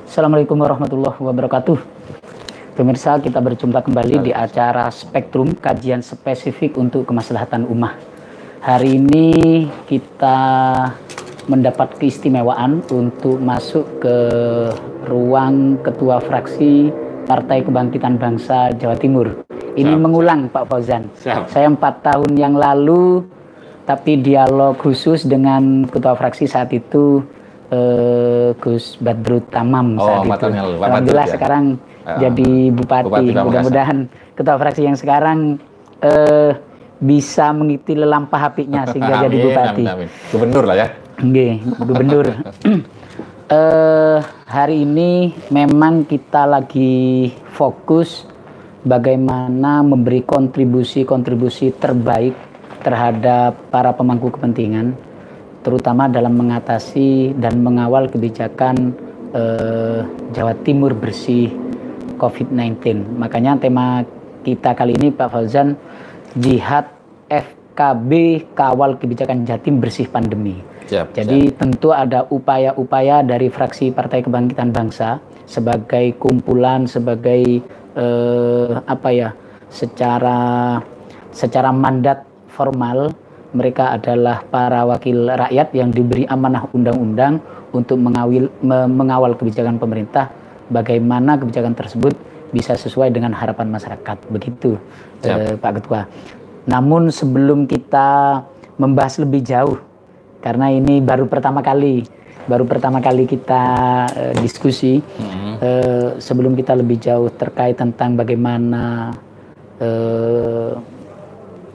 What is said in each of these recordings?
Assalamualaikum warahmatullahi wabarakatuh. Pemirsa, kita berjumpa kembali di acara Spektrum, kajian spesifik untuk kemaslahatan ummah. Hari ini kita mendapat keistimewaan untuk masuk ke ruang Ketua Fraksi Partai Kebangkitan Bangsa Jawa Timur. Ini mengulang Pak Fauzan. Saya 4 tahun yang lalu, tapi dialog khusus dengan Ketua Fraksi saat itu Gus Badrut Tamam saat itu. Alhamdulillah ya. Sekarang jadi bupati. Mudah-mudahan Ketua Fraksi yang sekarang bisa mengikuti lelampah apinya sehingga jadi bupati. Amin. Gubernur lah ya. Nggih, gubernur. Hari ini memang kita lagi fokus bagaimana memberi kontribusi terbaik terhadap para pemangku kepentingan, terutama dalam mengatasi dan mengawal kebijakan Jawa Timur bersih COVID-19. Makanya tema kita kali ini Pak Fauzan, Jihad FKB Kawal Kebijakan Jatim Bersih Pandemi. Jadi tentu ada upaya-upaya dari fraksi Partai Kebangkitan Bangsa sebagai kumpulan, sebagai secara mandat formal. Mereka adalah para wakil rakyat yang diberi amanah undang-undang untuk mengawal kebijakan pemerintah, bagaimana kebijakan tersebut bisa sesuai dengan harapan masyarakat. Begitu, Pak Ketua. Namun sebelum kita membahas lebih jauh, karena ini baru pertama kali kita diskusi, sebelum kita lebih jauh terkait tentang bagaimana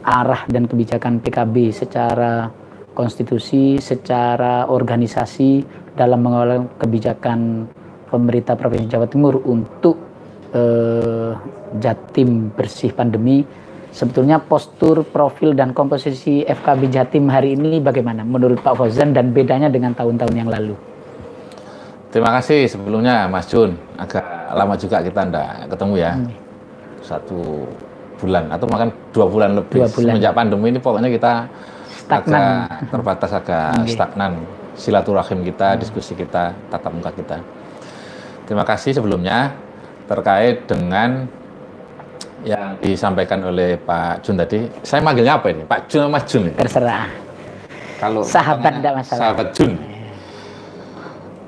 arah dan kebijakan PKB secara konstitusi, secara organisasi dalam mengawal kebijakan pemerintah Provinsi Jawa Timur untuk Jatim bersih pandemi. Sebetulnya postur, profil, dan komposisi FKB Jatim hari ini bagaimana menurut Pak Fauzan dan bedanya dengan tahun-tahun yang lalu? Terima kasih sebelumnya Mas Jun. Agak lama juga kita ndak ketemu ya. 1 bulan atau bahkan 2 bulan lebih. Semenjak pandemi ini pokoknya kita stagnan. Agak terbatas, agak stagnan silaturahim kita, diskusi kita, tatap muka kita. Terima kasih sebelumnya terkait dengan yang disampaikan oleh Pak Jun tadi. Saya manggilnya apa ini? Pak Jun atau Mas Jun? Terserah. Kalau sahabat tidak masalah. Sahabat Jun.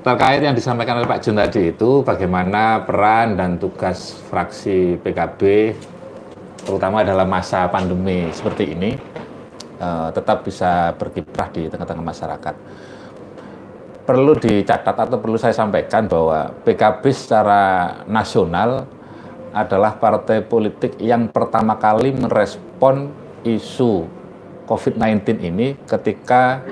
Terkait yang disampaikan oleh Pak Jun tadi itu bagaimana peran dan tugas fraksi PKB terutama dalam masa pandemi seperti ini tetap bisa berkiprah di tengah-tengah masyarakat. Perlu dicatat atau perlu saya sampaikan bahwa PKB secara nasional adalah partai politik yang pertama kali merespon isu COVID-19 ini ketika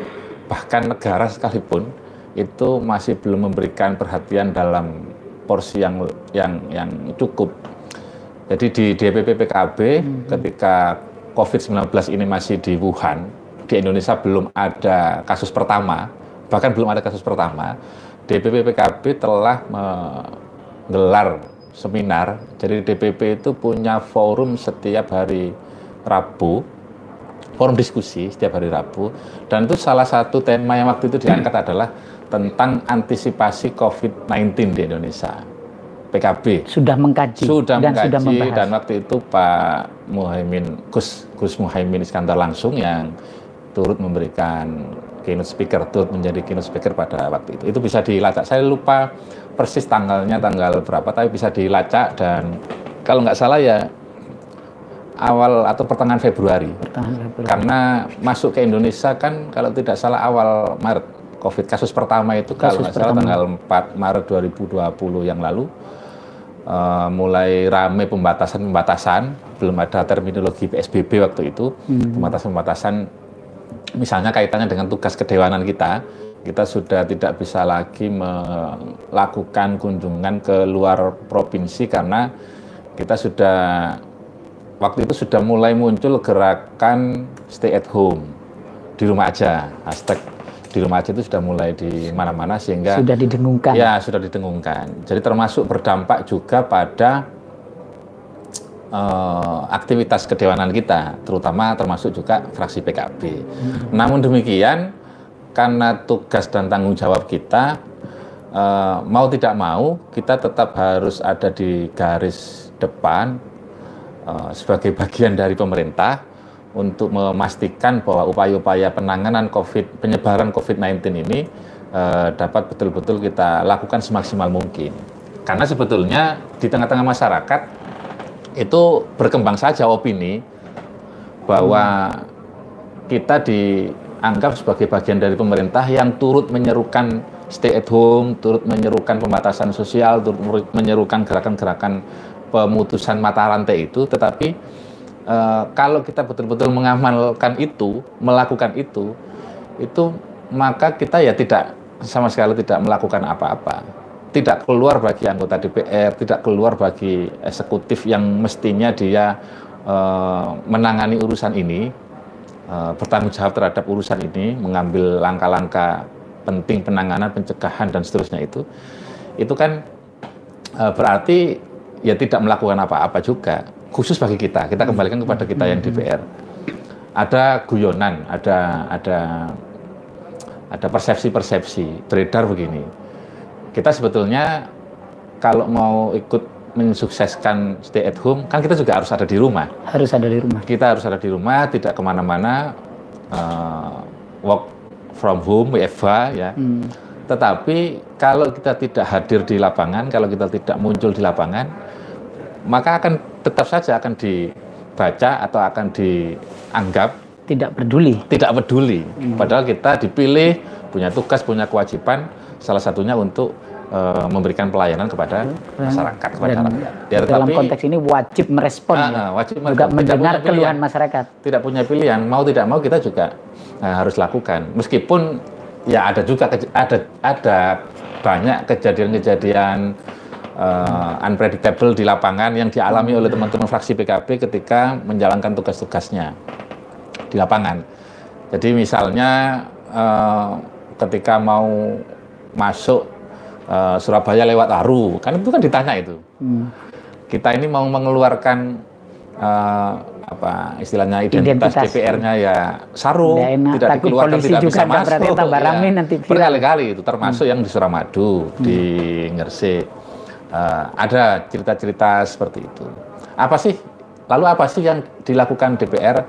bahkan negara sekalipun itu masih belum memberikan perhatian dalam porsi yang cukup. Jadi di DPP PKB ketika COVID-19 ini masih di Wuhan, di Indonesia belum ada kasus pertama, bahkan belum ada kasus pertama, DPP PKB telah menggelar seminar. Jadi DPP itu punya forum setiap hari Rabu, forum diskusi setiap hari Rabu, dan itu salah satu tema yang waktu itu diangkat adalah tentang antisipasi COVID-19 di Indonesia. PKB sudah mengkaji dan waktu itu Pak Muhaimin, Gus Muhaimin Iskandar langsung yang turut memberikan keynote speaker, turut menjadi keynote speaker pada waktu itu. Itu bisa dilacak. Saya lupa persis tanggal berapa, tapi bisa dilacak dan kalau nggak salah ya awal atau pertengahan Februari. Karena masuk ke Indonesia kan kalau tidak salah awal Maret. COVID kasus pertama itu kalau nggak salah tanggal 4 Maret 2020 yang lalu. Mulai rame pembatasan, belum ada terminologi PSBB waktu itu, pembatasan misalnya kaitannya dengan tugas kedewanan kita sudah tidak bisa lagi melakukan kunjungan ke luar provinsi karena kita sudah waktu itu sudah mulai muncul gerakan stay at home, di rumah aja, hashtag di rumah aja itu sudah mulai di mana-mana sehingga sudah didengungkan. Ya, sudah didengungkan. Jadi termasuk berdampak juga pada aktivitas kedewanan kita, terutama termasuk juga fraksi PKB. Namun demikian, karena tugas dan tanggung jawab kita mau tidak mau kita tetap harus ada di garis depan sebagai bagian dari pemerintah untuk memastikan bahwa upaya-upaya penanganan penyebaran COVID-19 ini dapat betul-betul kita lakukan semaksimal mungkin. Karena sebetulnya di tengah-tengah masyarakat itu berkembang saja opini bahwa kita dianggap sebagai bagian dari pemerintah yang turut menyerukan stay at home, turut menyerukan pembatasan sosial, turut menyerukan gerakan-gerakan pemutusan mata rantai itu, tetapi kalau kita betul-betul mengamalkan itu, melakukan itu maka kita ya tidak sama sekali tidak melakukan apa-apa. Tidak keluar bagi anggota DPR, tidak keluar bagi eksekutif yang mestinya dia menangani urusan ini, bertanggung jawab terhadap urusan ini, mengambil langkah-langkah penting penanganan, pencegahan dan seterusnya itu kan berarti ya tidak melakukan apa-apa juga. Khusus bagi kita kembalikan kepada kita yang DPR. Ada guyonan, ada persepsi-persepsi beredar begini. Kita sebetulnya kalau mau ikut mensukseskan stay at home, kan kita juga harus ada di rumah. Harus ada di rumah. Kita harus ada di rumah, tidak kemana-mana, work from home, WFH ya. Tetapi kalau kita tidak hadir di lapangan, kalau kita tidak muncul di lapangan, maka tetap saja akan dibaca atau akan dianggap tidak peduli. Padahal kita dipilih, punya tugas, punya kewajiban, salah satunya untuk memberikan pelayanan kepada masyarakat, kepada rakyat. Ya, dalam konteks ini wajib merespon, wajib juga mendengar keluhan masyarakat. Tidak punya pilihan, mau tidak mau kita juga harus lakukan. Meskipun ya ada banyak kejadian-kejadian unpredictable di lapangan yang dialami oleh teman-teman fraksi PKB ketika menjalankan tugas-tugasnya di lapangan. Jadi misalnya ketika mau masuk Surabaya lewat Aru, kan itu kan ditanya itu. Kita ini mau mengeluarkan apa istilahnya identitas DPR-nya ya sarung, tidak dikeluarkan, tidak bisa masuk. Berkali-kali itu, termasuk yang di Suramadu, di Gresik. Ada cerita-cerita seperti itu. Lalu apa sih yang dilakukan DPR?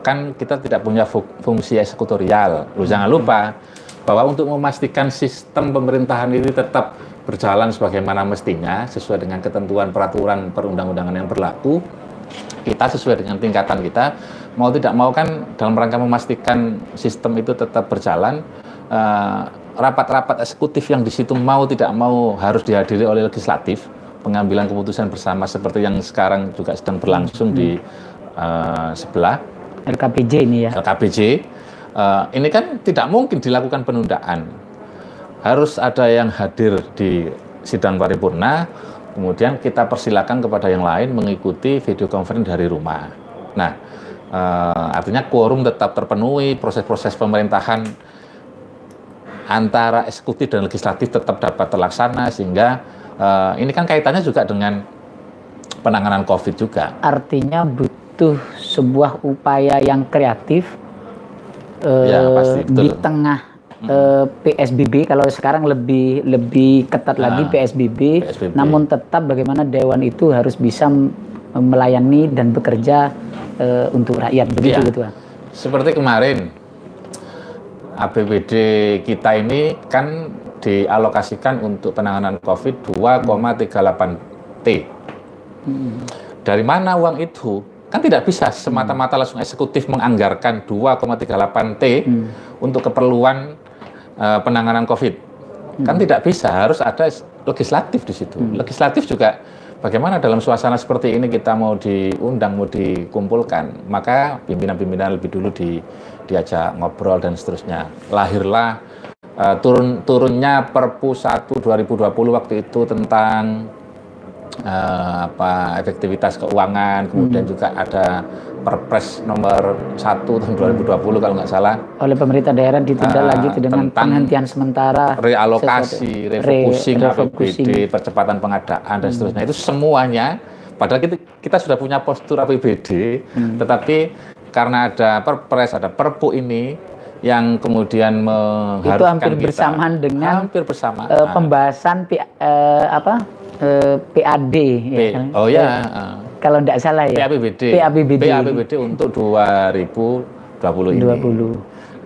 Kan kita tidak punya fungsi eksekutorial. Jangan lupa bahwa untuk memastikan sistem pemerintahan ini tetap berjalan sebagaimana mestinya, sesuai dengan ketentuan peraturan perundang-undangan yang berlaku, kita sesuai dengan tingkatan kita, mau tidak mau kan dalam rangka memastikan sistem itu tetap berjalan, rapat-rapat eksekutif yang di situ mau tidak mau harus dihadiri oleh legislatif, pengambilan keputusan bersama seperti yang sekarang juga sedang berlangsung di sebelah LKPJ ini ya. LKPJ ini kan tidak mungkin dilakukan penundaan, harus ada yang hadir di sidang paripurna, kemudian kita persilakan kepada yang lain mengikuti video conference dari rumah. Nah, artinya quorum tetap terpenuhi, proses-proses pemerintahan antara eksekutif dan legislatif tetap dapat terlaksana, sehingga ini kan kaitannya juga dengan penanganan COVID juga. Artinya butuh sebuah upaya yang kreatif pasti, di tengah PSBB. Kalau sekarang lebih ketat lagi PSBB, namun tetap bagaimana Dewan itu harus bisa melayani dan bekerja untuk rakyat, begitu Ketua. Seperti kemarin APBD kita ini kan dialokasikan untuk penanganan COVID 2,38 T. Dari mana uang itu? Kan tidak bisa semata-mata langsung eksekutif menganggarkan 2,38 T untuk keperluan penanganan COVID. Kan tidak bisa, harus ada legislatif di situ. Legislatif juga bagaimana dalam suasana seperti ini kita mau diundang, mau dikumpulkan, maka pimpinan-pimpinan lebih dulu diajak ngobrol dan seterusnya. Lahirlah turunnya Perpu 1 2020 waktu itu tentang efektivitas keuangan, kemudian juga ada Perpres nomor 1 tahun 2020 kalau nggak salah oleh pemerintah daerah ditunda lagi dengan penghentian sementara, realokasi, refocusing APBD, percepatan pengadaan dan seterusnya. Itu semuanya padahal kita sudah punya postur APBD, tetapi karena ada Perpres, ada Perpu ini, yang kemudian mengharuskan itu hampir kita, bersamaan dengan hampir bersamaan pembahasan PAD ya kan? Oh ya, kalau tidak salah ya PAPBD untuk 2020 ini.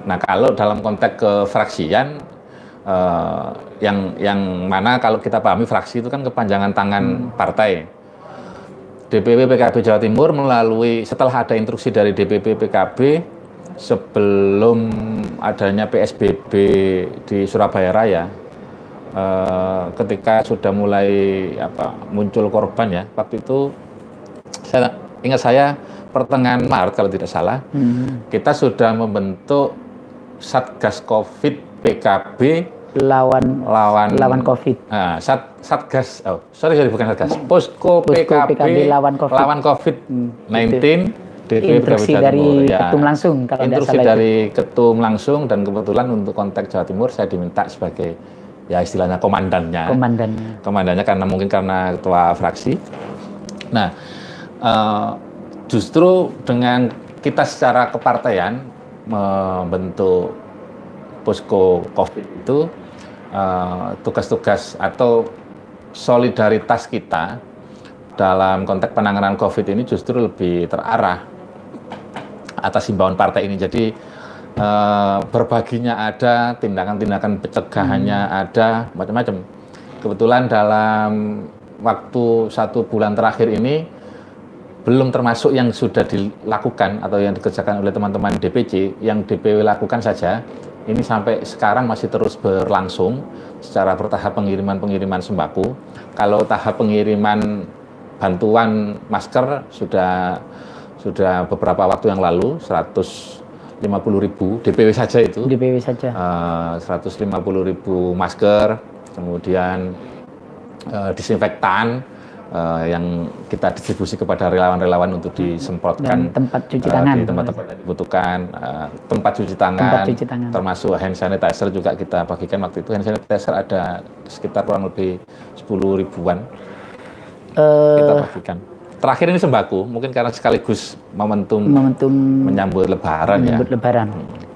Nah, kalau dalam konteks kefraksian yang mana kalau kita pahami fraksi itu kan kepanjangan tangan partai. DPP PKB Jawa Timur melalui setelah ada instruksi dari DPP PKB sebelum adanya PSBB di Surabaya Raya, ketika sudah mulai muncul korban ya, waktu itu ingat saya pertengahan Maret kalau tidak salah, kita sudah membentuk Satgas COVID PKB lawan COVID. Satgas, bukan Satgas, Posko PKB lawan COVID-19. Instruksi dari Ketum langsung, kalau instruksi dari Ketum langsung, dan kebetulan untuk konteks Jawa Timur saya diminta sebagai ya istilahnya komandannya karena ketua fraksi. Nah, justru dengan kita secara kepartaian membentuk posko COVID itu, tugas-tugas atau solidaritas kita dalam konteks penanganan COVID ini justru lebih terarah atas himbauan partai ini. Jadi berbaginya ada, tindakan-tindakan pencegahannya ada, macam-macam. Kebetulan dalam waktu 1 bulan terakhir ini belum termasuk yang sudah dilakukan atau yang dikerjakan oleh teman-teman DPC, yang DPW lakukan saja. Ini sampai sekarang masih terus berlangsung secara bertahap pengiriman sembako. Kalau tahap pengiriman bantuan masker sudah beberapa waktu yang lalu 150.000 DPW saja itu. DPW saja. 150.000 masker, kemudian disinfektan yang kita distribusi kepada relawan-relawan untuk disemprotkan. Dan tempat cuci tangan. Di tempat-tempat yang dibutuhkan, tempat cuci tangan, termasuk hand sanitizer juga kita bagikan. Waktu itu hand sanitizer ada sekitar kurang lebih 10.000-an kita bagikan. Terakhir ini sembako, mungkin karena sekaligus momentum menyambut Lebaran.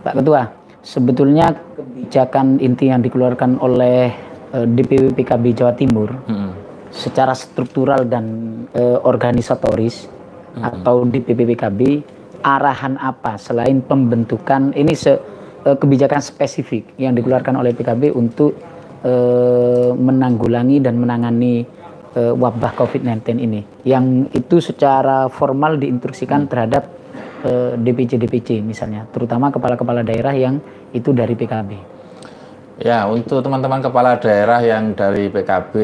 Pak Ketua, sebetulnya kebijakan inti yang dikeluarkan oleh DPW PKB Jawa Timur secara struktural dan organisatoris atau DPP PKB, arahan apa selain pembentukan ini kebijakan spesifik yang dikeluarkan oleh PKB untuk menanggulangi dan menangani wabah COVID-19 ini, yang itu secara formal diinstruksikan terhadap DPC misalnya, terutama kepala-kepala daerah yang itu dari PKB. Ya, untuk teman-teman kepala daerah yang dari PKB,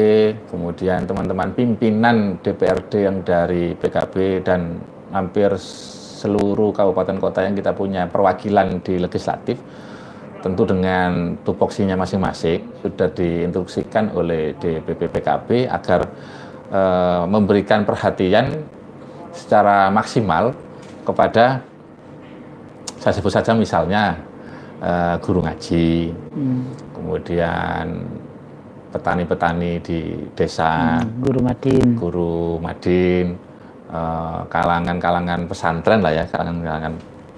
kemudian teman-teman pimpinan DPRD yang dari PKB, dan hampir seluruh kabupaten kota yang kita punya perwakilan di legislatif, tentu dengan tupoksinya masing-masing sudah diinstruksikan oleh DPP PKB agar memberikan perhatian secara maksimal kepada, saya sebut saja misalnya guru ngaji, kemudian petani-petani di desa, guru madin, kalangan-kalangan pesantren lah ya,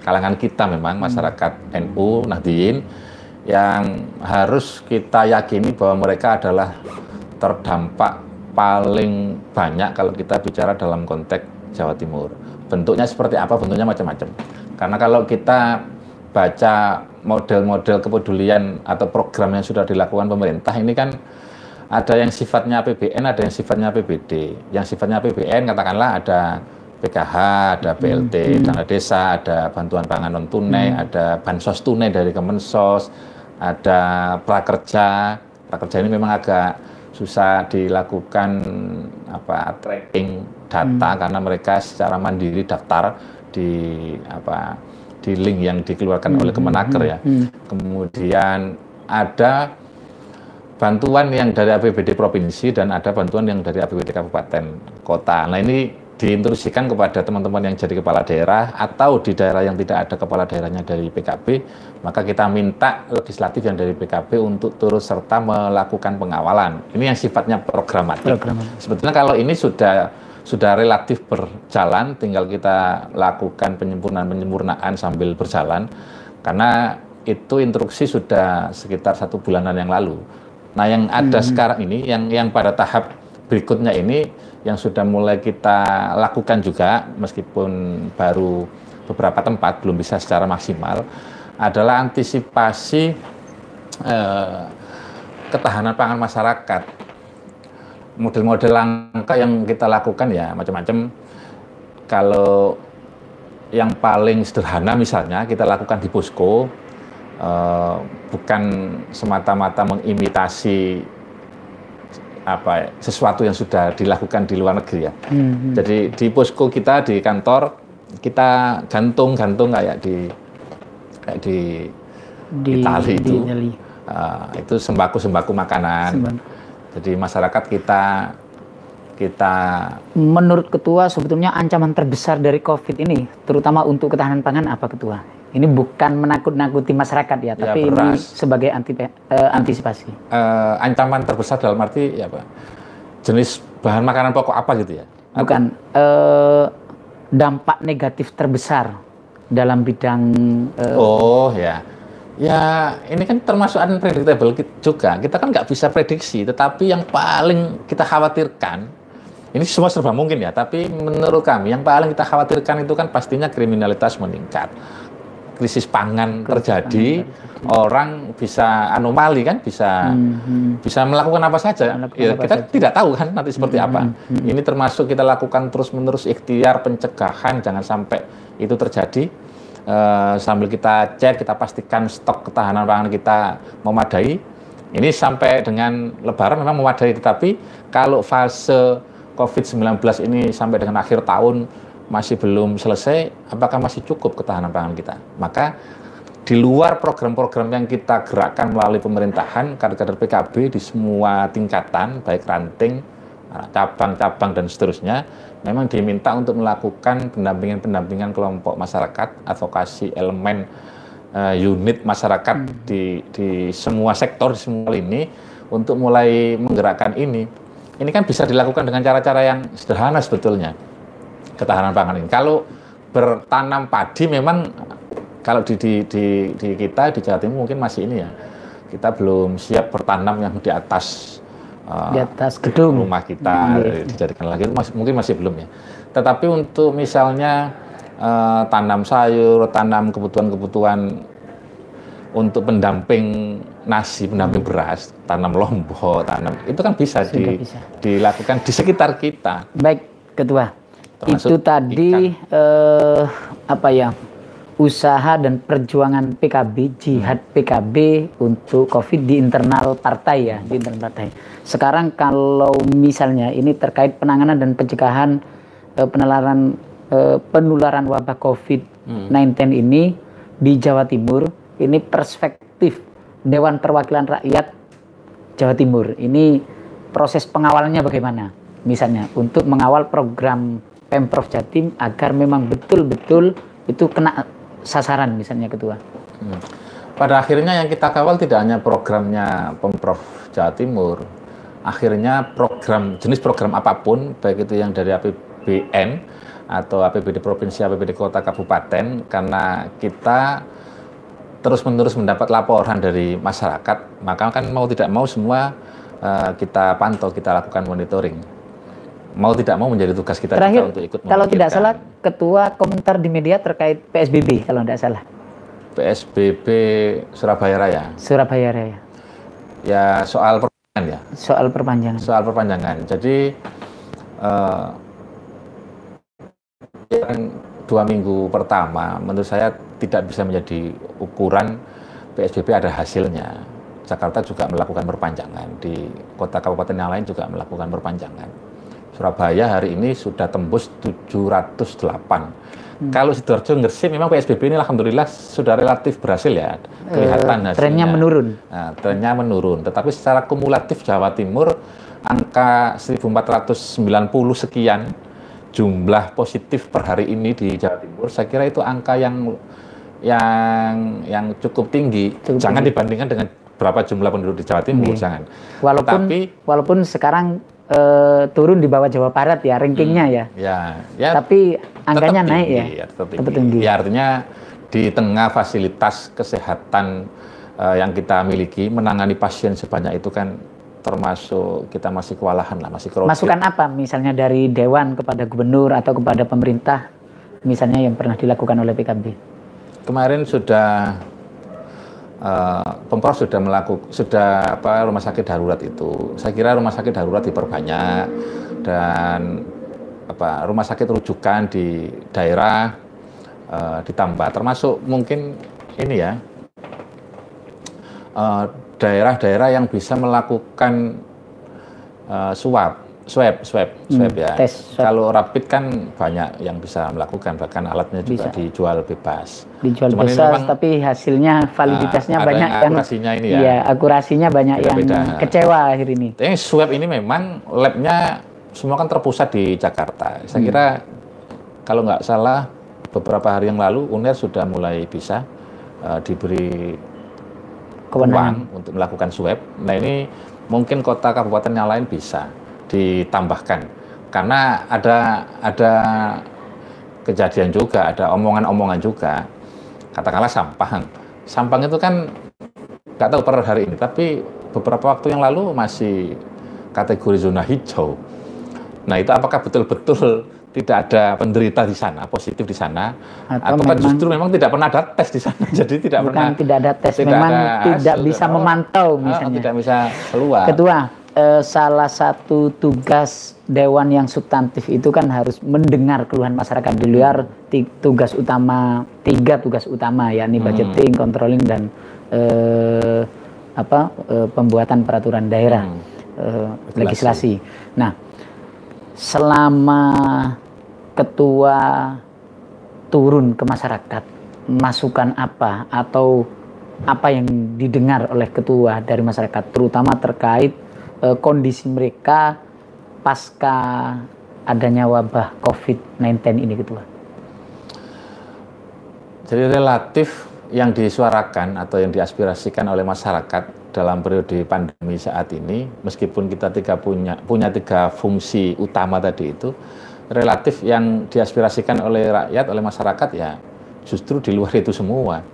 kalangan kita memang masyarakat NU Nahdliyin, yang harus kita yakini bahwa mereka adalah terdampak paling banyak kalau kita bicara dalam konteks Jawa Timur. Bentuknya seperti apa? Bentuknya macam-macam. Karena kalau kita baca model-model kepedulian atau program yang sudah dilakukan pemerintah, ini kan ada yang sifatnya APBN, ada yang sifatnya APBD. Yang sifatnya APBN katakanlah ada PKH, ada BLT, dana desa, ada bantuan pangan non tunai, ada bansos tunai dari Kemensos, ada prakerja. Prakerja ini memang agak susah dilakukan tracking data karena mereka secara mandiri daftar di link yang dikeluarkan oleh Kemenaker ya. Kemudian ada bantuan yang dari APBD provinsi dan ada bantuan yang dari APBD kabupaten kota. Nah, ini diinstruksikan kepada teman-teman yang jadi kepala daerah atau di daerah yang tidak ada kepala daerahnya dari PKB, maka kita minta legislatif yang dari PKB untuk turut serta melakukan pengawalan. Ini yang sifatnya programatik. Sebetulnya kalau ini sudah relatif berjalan, tinggal kita lakukan penyempurnaan sambil berjalan, karena itu instruksi sudah sekitar 1 bulanan yang lalu. Nah, yang ada sekarang ini, yang pada tahap berikutnya ini, yang sudah mulai kita lakukan juga, meskipun baru beberapa tempat, belum bisa secara maksimal, adalah antisipasi ketahanan pangan masyarakat. Model-model langkah yang kita lakukan ya macam-macam. Kalau yang paling sederhana misalnya kita lakukan di posko, bukan semata-mata mengimitasi sesuatu yang sudah dilakukan di luar negeri ya. Jadi di posko kita di kantor kita gantung kayak di Itali itu. Itu sembako makanan. Jadi masyarakat kita menurut Ketua sebetulnya ancaman terbesar dari COVID ini, terutama untuk ketahanan pangan apa Ketua? Ini bukan menakut-nakuti masyarakat ya, tapi ini sebagai antisipasi. Ancaman terbesar dalam arti ya Pak, jenis bahan makanan pokok apa gitu ya? Bukan, dampak negatif terbesar dalam bidang... Oh ya. Ya, ini kan termasuk unpredictable juga. Kita kan nggak bisa prediksi, tetapi yang paling kita khawatirkan, ini semua serba mungkin ya, tapi menurut kami yang paling kita khawatirkan itu kan pastinya kriminalitas meningkat. Krisis pangan terjadi, orang bisa anomali kan, bisa melakukan apa saja. Kita tidak tahu kan nanti seperti apa. Ini termasuk kita lakukan terus-menerus ikhtiar pencegahan, jangan sampai itu terjadi. Sambil kita cek, kita pastikan stok ketahanan pangan kita memadai. Ini sampai dengan Lebaran memang memadai, tetapi kalau fase COVID-19 ini sampai dengan akhir tahun masih belum selesai, apakah masih cukup ketahanan pangan kita? Maka di luar program-program yang kita gerakkan melalui pemerintahan, kader-kader PKB di semua tingkatan, baik ranting, cabang-cabang dan seterusnya, memang diminta untuk melakukan pendampingan kelompok masyarakat, advokasi elemen unit masyarakat di semua sektor, di semua ini, untuk mulai menggerakkan ini. Ini kan bisa dilakukan dengan cara-cara yang sederhana sebetulnya, ketahanan pangan ini. Kalau bertanam padi memang, kalau di kita, di Jawa Timur mungkin masih ini ya, kita belum siap bertanam yang di atas gedung rumah kita dijadikan lagi, mungkin masih belum ya. Tetapi untuk misalnya tanam sayur, tanam kebutuhan untuk pendamping nasi, pendamping beras, tanam lombok, itu kan bisa dilakukan di sekitar kita. Baik Ketua, termasuk itu tadi usaha dan perjuangan PKB, jihad PKB untuk COVID di internal partai ya, di internal partai. Sekarang kalau misalnya ini terkait penanganan dan pencegahan penularan wabah COVID-19 ini di Jawa Timur, ini perspektif Dewan Perwakilan Rakyat Jawa Timur, ini proses pengawalannya bagaimana? Misalnya untuk mengawal program Pemprov Jatim agar memang betul-betul itu kena sasaran misalnya Ketua. Pada akhirnya yang kita kawal tidak hanya programnya Pemprov Jawa Timur, akhirnya jenis program apapun, baik itu yang dari APBN atau APBD Provinsi, APBD Kota, Kabupaten, karena kita terus-menerus mendapat laporan dari masyarakat, maka kan mau tidak mau semua kita pantau, kita lakukan monitoring. Mau tidak mau menjadi tugas kita terakhir, juga untuk ikut kalau tidak salah, Ketua komentar di media terkait PSBB, kalau tidak salah. PSBB Surabaya Raya. Surabaya Raya. Ya, soal perpanjangan ya. Soal perpanjangan. Soal perpanjangan. Jadi, 2 minggu pertama, menurut saya tidak bisa menjadi ukuran PSBB ada hasilnya. Jakarta juga melakukan perpanjangan, di kota kabupaten yang lain juga melakukan perpanjangan. Surabaya hari ini sudah tembus 708. Kalau Sidoarjo, Gresik memang PSBB ini alhamdulillah sudah relatif berhasil ya, kelihatan hasilnya. Trennya menurun. Nah, trennya menurun, tetapi secara kumulatif Jawa Timur angka 1490 sekian jumlah positif per hari ini di Jawa Timur, saya kira itu angka yang cukup tinggi. Jangan dibandingkan dengan berapa jumlah penduduk di Jawa Timur, jangan. Walaupun sekarang turun di bawah Jawa Barat ya rankingnya ya. Ya. Tapi angkanya naik ya. Tetap tinggi. Ya, artinya di tengah fasilitas kesehatan yang kita miliki, menangani pasien sebanyak itu kan termasuk kita masih kewalahan lah, masih crowded. Masukan apa misalnya dari Dewan kepada Gubernur atau kepada pemerintah misalnya yang pernah dilakukan oleh PKB? Kemarin sudah Pemprov sudah rumah sakit darurat itu. Saya kira rumah sakit darurat diperbanyak dan rumah sakit rujukan di daerah ditambah, termasuk mungkin ini ya daerah-daerah yang bisa melakukan swab ya. Tes swab. Kalau rapid kan banyak yang bisa melakukan, bahkan alatnya juga dijual bebas. Dijual bebas, tapi hasilnya validitasnya banyak yang akurasinya ini ya. Iya, akurasinya banyak yang kecewa akhir ini. Tapi swab ini memang labnya semua kan terpusat di Jakarta. Saya kira kalau nggak salah beberapa hari yang lalu UNER sudah mulai bisa diberi uang untuk melakukan swab. Nah ini mungkin kota kabupaten yang lain bisa ditambahkan, karena ada kejadian juga, ada omongan-omongan juga, katakanlah Sampang itu kan nggak tahu per hari ini, tapi beberapa waktu yang lalu masih kategori zona hijau. Nah itu apakah betul-betul tidak ada penderita di sana, positif di sana, atau kan justru memang tidak pernah ada tes di sana, jadi tidak ada tes, memang tidak bisa memantau misalnya, tidak bisa keluar. Ketua, salah satu tugas Dewan yang substantif itu kan harus mendengar keluhan masyarakat di luar tiga tugas utama, yakni budgeting, controlling, dan pembuatan peraturan daerah, legislasi. Nah, selama ketua turun ke masyarakat, masukan apa atau apa yang didengar oleh ketua dari masyarakat, terutama terkait kondisi mereka pasca adanya wabah COVID-19 ini, Ketua? Jadi relatif yang disuarakan atau yang diaspirasikan oleh masyarakat dalam periode pandemi saat ini, meskipun kita punya tiga fungsi utama tadi itu, relatif yang diaspirasikan oleh rakyat, oleh masyarakat ya justru di luar itu semua.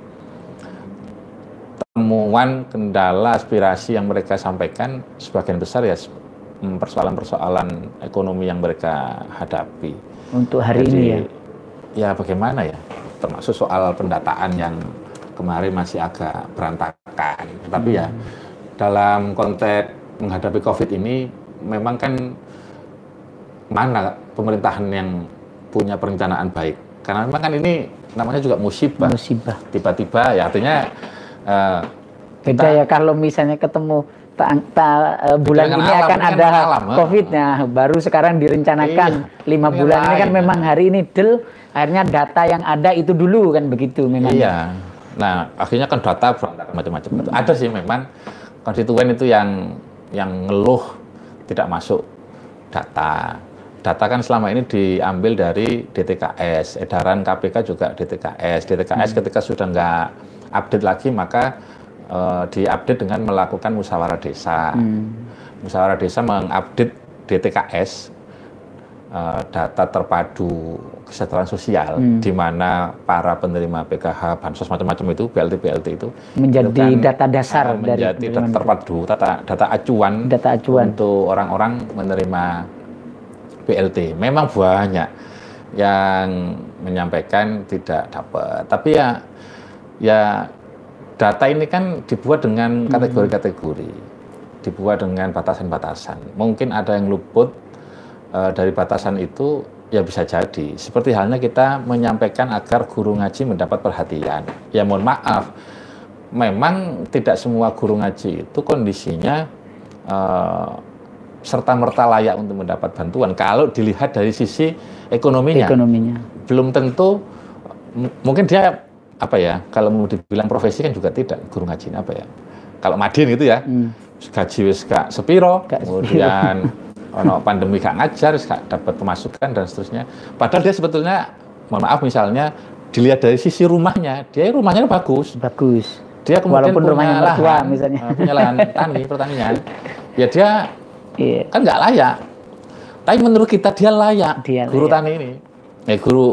Temuan, kendala, aspirasi yang mereka sampaikan sebagian besar ya persoalan-persoalan ekonomi yang mereka hadapi. Untuk hari ini ya? Ya bagaimana ya, termasuk soal pendataan yang kemarin masih agak berantakan. Tapi ya dalam konteks menghadapi COVID ini memang kan mana pemerintahan yang punya perencanaan baik. Karena memang kan ini namanya juga musibah. Tiba-tiba ya artinya beda ya kalau misalnya ketemu bulan ini akan ada COVID-nya, baru sekarang direncanakan 5 bulan ini kan memang hari ini akhirnya data yang ada itu dulu kan begitu memang. Iya. Nah, akhirnya kan data macam-macam. Ada sih memang konstituen itu yang ngeluh tidak masuk data. Data kan selama ini diambil dari DTKS, edaran KPK juga DTKS. DTKS ketika sudah nggak update lagi maka diupdate dengan melakukan musyawarah desa. Musyawarah desa mengupdate DTKS, data terpadu kesejahteraan sosial, di mana para penerima PKH, bansos macam-macam itu, BLT itu menjadi itu kan, data dasar menjadi data terpadu, data acuan untuk orang-orang menerima BLT. Memang banyak yang menyampaikan tidak dapat, tapi ya data ini kan dibuat dengan kategori-kategori, dibuat dengan batasan-batasan. Mungkin ada yang luput dari batasan itu, ya bisa jadi. Seperti halnya kita menyampaikan agar guru ngaji mendapat perhatian. Ya mohon maaf, memang tidak semua guru ngaji itu kondisinya serta-merta layak untuk mendapat bantuan. Kalau dilihat dari sisi ekonominya. Belum tentu, mungkin dia kalau mau dibilang profesi kan juga tidak, guru ngaji ini kalau madin gitu ya, gaji wis gak sepiro, kemudian ono pandemi gak ngajar, gak dapat pemasukan dan seterusnya. Padahal dia sebetulnya, mohon maaf misalnya dilihat dari sisi rumahnya, dia rumahnya bagus. Dia kemudian walaupun rumahnya mertua misalnya, punya lahan pertanian, ya dia kan nggak layak. Tapi menurut kita dia layak. Guru tani ini,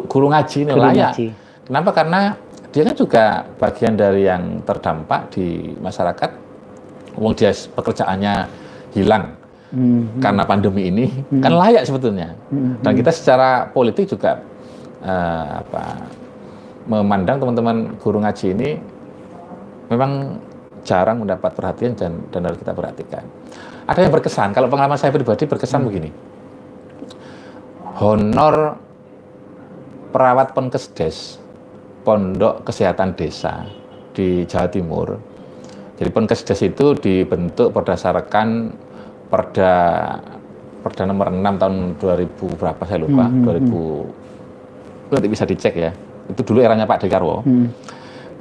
guru ngaji ini layak. Kenapa? Karena dia kan juga bagian dari yang terdampak di masyarakat. Wong dia pekerjaannya hilang karena pandemi ini, kan layak sebetulnya. Dan kita secara politik juga memandang teman-teman guru ngaji ini memang jarang mendapat perhatian dan harus kita perhatikan. Ada yang berkesan, kalau pengalaman saya pribadi berkesan begini. Honor perawat Ponkesdes, Pondok Kesehatan Desa di Jawa Timur. Jadi Ponkesdes itu dibentuk berdasarkan Perda nomor 6 tahun 2000 berapa saya lupa, 2000 nanti bisa dicek ya. Itu dulu eranya Pak Dekarwo.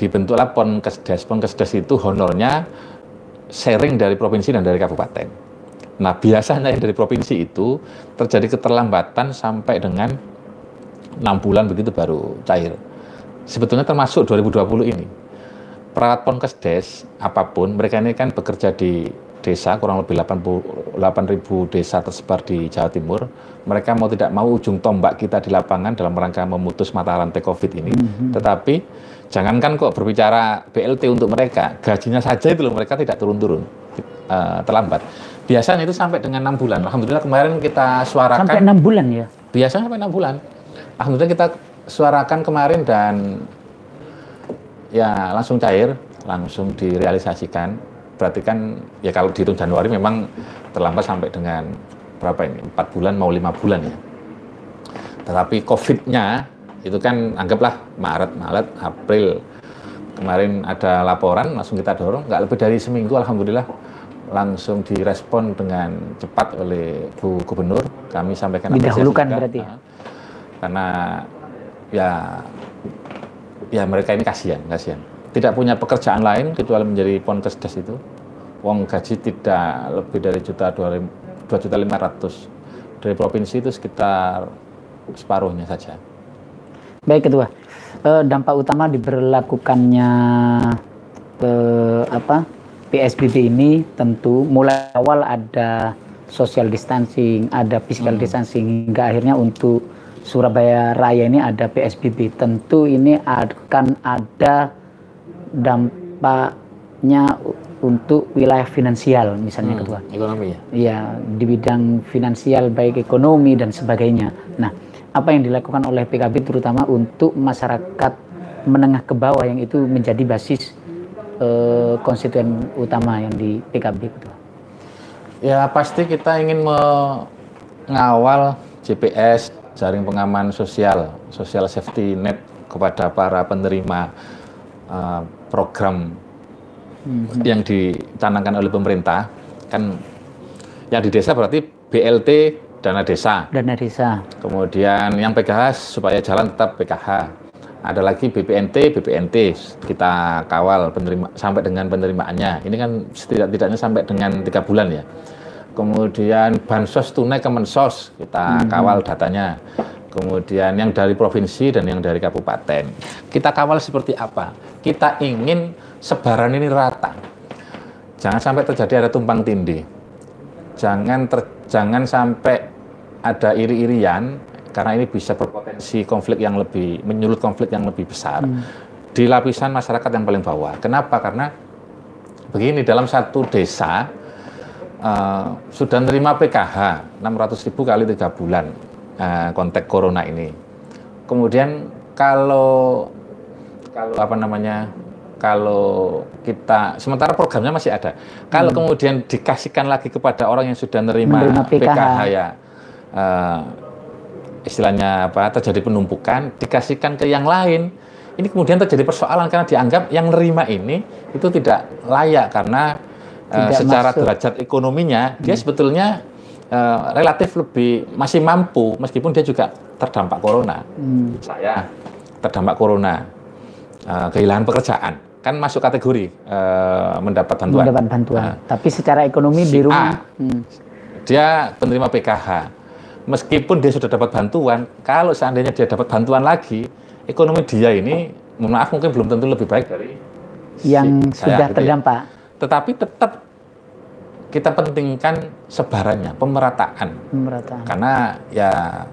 Dibentuklah Ponkesdes. Ponkesdes itu honornya sharing dari provinsi dan dari kabupaten. Nah, biasanya dari provinsi itu terjadi keterlambatan sampai dengan 6 bulan begitu baru cair. Sebetulnya termasuk 2020 ini. Perawat Ponkesdes apapun, mereka ini kan bekerja di desa, kurang lebih 8.000 desa tersebar di Jawa Timur. Mereka mau tidak mau ujung tombak kita di lapangan dalam rangka memutus mata rantai COVID ini. Tetapi jangankan kok berbicara BLT untuk mereka, gajinya saja itu loh mereka tidak turun-turun, terlambat. Biasanya itu sampai dengan 6 bulan. Alhamdulillah kemarin kita suarakan. Sampai 6 bulan ya? Biasanya sampai 6 bulan. Alhamdulillah kita suarakan kemarin dan ya langsung cair, langsung direalisasikan. Berarti kan ya kalau dihitung Januari memang terlambat sampai dengan berapa ini? 4 bulan mau 5 bulan ya. Tetapi COVID-nya itu kan anggaplah Maret, April. Kemarin ada laporan, langsung kita dorong, nggak lebih dari seminggu alhamdulillah langsung direspon dengan cepat oleh Bu Gubernur. Kami sampaikan didahulukan berarti ya? Karena ya mereka ini kasihan. Tidak punya pekerjaan lain kecuali menjadi Ponkesdes itu. Wong gaji tidak lebih dari 2.500.000. Dari provinsi itu sekitar separuhnya saja. Baik Ketua, dampak utama diberlakukannya PSBB ini tentu mulai awal ada social distancing, ada physical distancing, hingga akhirnya untuk Surabaya Raya ini ada PSBB. Tentu ini akan ada dampaknya untuk wilayah finansial misalnya Ketua. Ekonomi ya? Iya, di bidang finansial baik ekonomi dan sebagainya. Nah, apa yang dilakukan oleh PKB terutama untuk masyarakat menengah ke bawah yang itu menjadi basis konstituen utama yang di PKB Ketua? Ya pasti kita ingin mengawal JPS, jaring pengaman sosial, social safety net kepada para penerima program yang dicanangkan oleh pemerintah. Kan yang di desa berarti BLT, dana desa. Dana desa. Kemudian yang PKH supaya jalan tetap PKH. Ada lagi BPNT, kita kawal sampai dengan penerimaannya. Ini kan setidak-tidaknya sampai dengan 3 bulan ya. Kemudian bansos tunai Kemensos, kita kawal datanya. Kemudian yang dari provinsi dan yang dari kabupaten. Kita kawal seperti apa? Kita ingin sebaran ini rata. Jangan sampai terjadi ada tumpang tindih. Jangan sampai ada iri-irian, karena ini bisa berpotensi menyulut konflik yang lebih besar di lapisan masyarakat yang paling bawah. Kenapa? Karena begini, dalam satu desa sudah menerima PKH 600.000 kali 3 bulan konteks corona ini. Kemudian kalau kita sementara programnya masih ada. Kalau kemudian dikasihkan lagi kepada orang yang sudah menerima PKH ya istilahnya terjadi penumpukan, dikasihkan ke yang lain, ini kemudian terjadi persoalan karena dianggap yang nerima ini itu tidak layak karena secara derajat ekonominya dia sebetulnya relatif masih mampu meskipun dia juga terdampak corona. Saya terdampak corona, kehilangan pekerjaan, kan masuk kategori mendapat bantuan. Tapi secara ekonomi di rumah dia penerima PKH. Meskipun dia sudah dapat bantuan, kalau seandainya dia dapat bantuan lagi, ekonomi dia ini, mohon maaf mungkin belum tentu lebih baik dari yang sudah terdampak. Tetapi tetap kita pentingkan sebarannya, pemerataan. Karena ya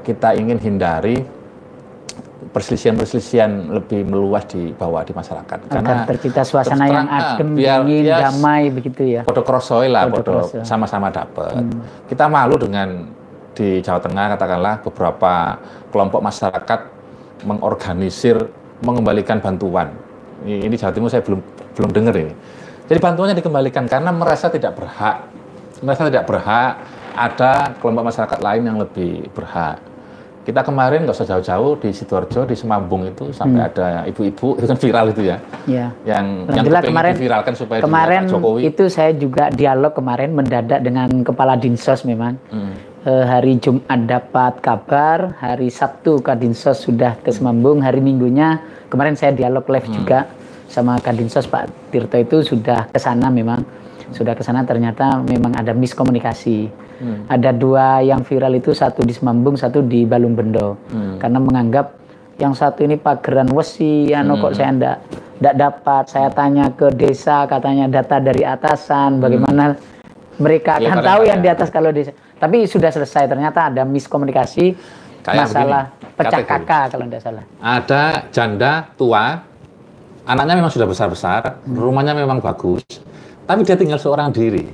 kita ingin hindari perselisihan lebih meluas di bawah di masyarakat. Karena tercipta suasana yang adem, dingin, damai begitu ya. Podo krosoi lah, podo sama-sama dapat. Kita malu dengan di Jawa Tengah katakanlah beberapa kelompok masyarakat mengorganisir mengembalikan bantuan. Ini Jawa Timur saya belum dengar ini. Jadi bantuannya dikembalikan karena merasa tidak berhak. Merasa tidak berhak, ada kelompok masyarakat lain yang lebih berhak. Kita kemarin nggak usah jauh-jauh di Sidoarjo, di Semambung itu sampai ada ibu-ibu itu kan viral itu ya. Yang kemarin viralkan supaya kemarin Jokowi. Itu saya juga dialog kemarin mendadak dengan Kepala Dinsos memang. Hari Jumat dapat kabar, hari Sabtu Kadinsos sudah ke Semambung, hari Minggunya kemarin saya dialog live juga sama Kadinsos Pak Tirto itu sudah ke sana memang. Sudah ke sana ternyata memang ada miskomunikasi. Ada 2 yang viral itu, satu di Semambung, satu di Balung Bendo. Karena menganggap yang satu ini pageran wesi, kok saya enggak dapat. Saya tanya ke desa, katanya data dari atasan, bagaimana mereka akan tahu yang di atas kalau desa. Tapi sudah selesai, ternyata ada miskomunikasi, kayak masalah begini, pecah kakak kalau tidak salah. Ada janda tua, anaknya memang sudah besar-besar, rumahnya memang bagus, tapi dia tinggal seorang diri.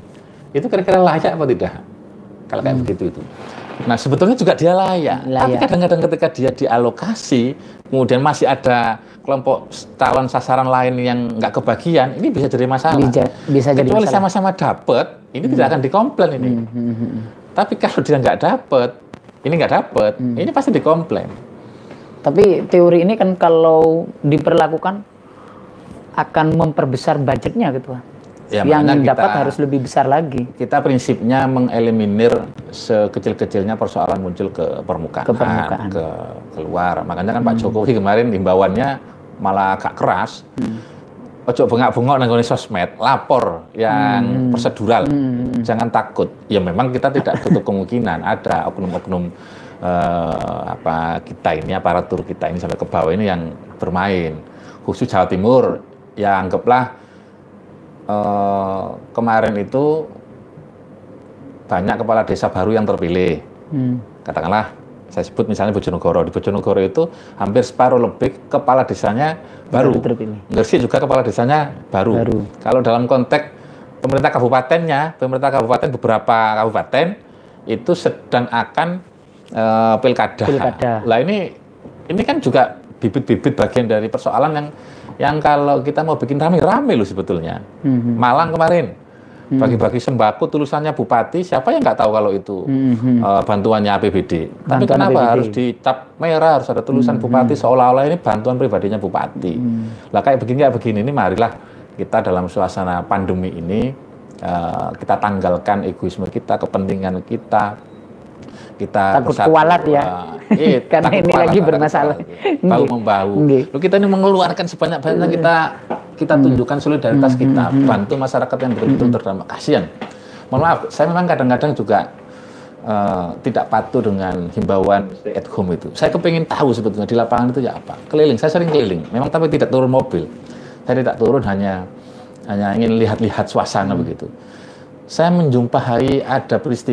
Itu kira-kira layak apa tidak? Kalau kayak begitu itu. Nah sebetulnya juga dia layak. Tapi kadang-kadang ketika dia dialokasi, kemudian masih ada kelompok calon sasaran lain yang nggak kebagian, ini bisa jadi masalah. Bisa jadi kecuali masalah. Sama-sama dapat, ini tidak akan dikomplain ini. Tapi kalau dia nggak dapat, ini pasti dikomplain. Tapi teori ini kan kalau diperlakukan akan memperbesar budgetnya gitu Pak. Ya, yang dapat harus lebih besar lagi. Kita prinsipnya mengeliminir sekecil-kecilnya persoalan muncul ke permukaan. Ke keluar. Makanya kan Pak Jokowi kemarin himbauannya malah agak keras. Ojo bengak-bengok nang sosmed, lapor yang prosedural. Jangan takut. Ya memang kita tidak tutup kemungkinan ada oknum-oknum kita ini, aparatur kita ini sampai ke bawah ini yang bermain. Khusus Jawa Timur, ya anggaplah kemarin itu banyak kepala desa baru yang terpilih. Katakanlah, saya sebut misalnya Bojonegoro. Di Bojonegoro itu hampir separuh lebih kepala desanya baru. Gresik juga kepala desanya baru. Kalau dalam konteks pemerintah kabupaten beberapa kabupaten itu sedang akan pilkada. Lah ini kan juga bibit-bibit bagian dari persoalan yang kalau kita mau bikin rame loh sebetulnya. Malang kemarin bagi-bagi sembako tulisannya bupati, siapa yang nggak tahu kalau itu bantuannya APBD. Tapi kenapa harus dicap merah, harus ada tulisan bupati seolah-olah ini bantuan pribadinya bupati. Lah kayak begini ini marilah kita dalam suasana pandemi ini kita tanggalkan egoisme kita, kepentingan kita takut kualat ya. Karena ini lagi bermasalah. Bahu membahu. Lalu kita ini mengeluarkan sebanyak-banyaknya kita tunjukkan solidaritas kita, bantu masyarakat yang betul-betul terdampak. Kasihan. Mohon maaf, saya memang kadang-kadang juga tidak patuh dengan himbauan stay at home itu. Saya kepingin tahu sebetulnya di lapangan itu ya apa. Keliling, saya sering keliling. Memang tapi tidak turun mobil. Saya tidak turun hanya ingin lihat-lihat suasana begitu. Saya menjumpai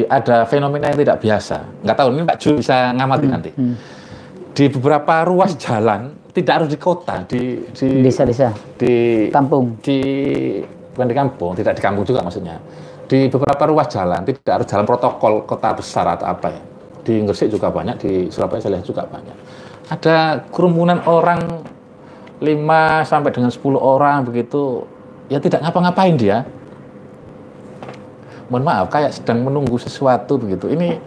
ada fenomena yang tidak biasa. Nggak tahu, ini Pak Ju bisa ngamati nanti. Di beberapa ruas jalan, tidak harus di kota, di desa-desa, di kampung, bukan di kampung, tidak di kampung juga maksudnya. Di beberapa ruas jalan, tidak harus jalan protokol kota besar atau apa ya. Di Gresik juga banyak, di Surabaya saya lihat juga banyak. Ada kerumunan orang 5 sampai dengan 10 orang begitu, ya tidak ngapa-ngapain dia. Mohon maaf, kayak sedang menunggu sesuatu begitu. Ini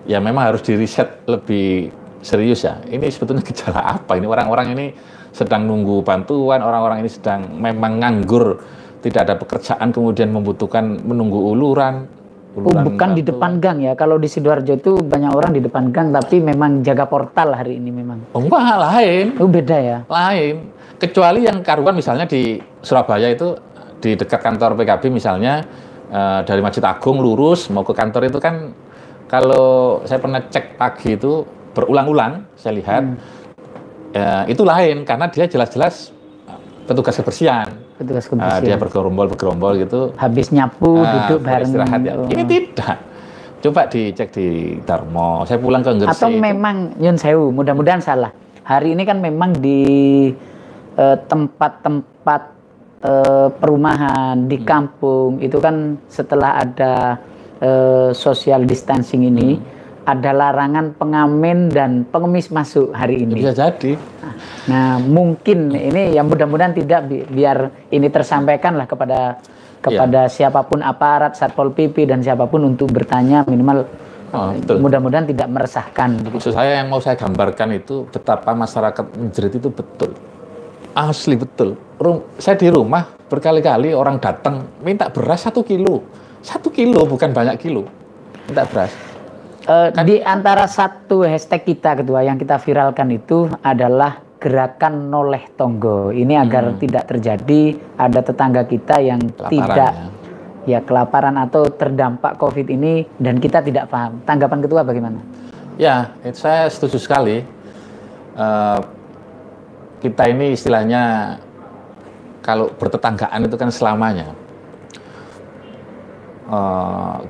ya memang harus diriset lebih serius ya. Ini sebetulnya gejala apa? Ini orang-orang ini sedang nunggu bantuan, orang-orang ini sedang memang nganggur, tidak ada pekerjaan, kemudian membutuhkan menunggu uluran bukan bantuan. Di depan gang ya. Kalau di Sidoarjo itu banyak orang di depan gang, tapi memang jaga portal hari ini memang. Oh enggak, lain. Oh beda ya? Lain. Kecuali yang karuan misalnya di Surabaya itu, di dekat kantor PKB misalnya, dari Masjid Agung lurus mau ke kantor itu kan, kalau saya pernah cek pagi itu berulang-ulang saya lihat itu lain karena dia jelas-jelas petugas kebersihan. Dia bergerombol gitu. Habis nyapu duduk bareng. Istirahat ya. Ini tidak. Coba dicek di Darmo. Saya pulang ke Gresik. Atau memang Nyun Sewu, mudah-mudahan salah. Hari ini kan memang di tempat-tempat perumahan di kampung itu kan setelah ada social distancing ini ada larangan pengamen dan pengemis masuk hari ini. Bisa jadi. Nah, mungkin ini yang mudah-mudahan tidak biar ini tersampaikan lah kepada siapapun aparat Satpol PP dan siapapun untuk bertanya minimal mudah-mudahan tidak meresahkan. Maksud saya yang mau saya gambarkan itu betapa masyarakat menjerit itu betul. Asli betul. Saya di rumah berkali-kali orang datang minta beras 1 kilo. 1 kilo bukan banyak kilo. Minta beras. Di antara satu hashtag kita Ketua yang kita viralkan itu adalah gerakan noleh tonggo. Ini agar tidak terjadi ada tetangga kita yang kelaparan, kelaparan atau terdampak COVID ini dan kita tidak paham. Tanggapan Ketua bagaimana? Ya, saya setuju sekali. Kita ini istilahnya kalau bertetanggaan itu kan selamanya.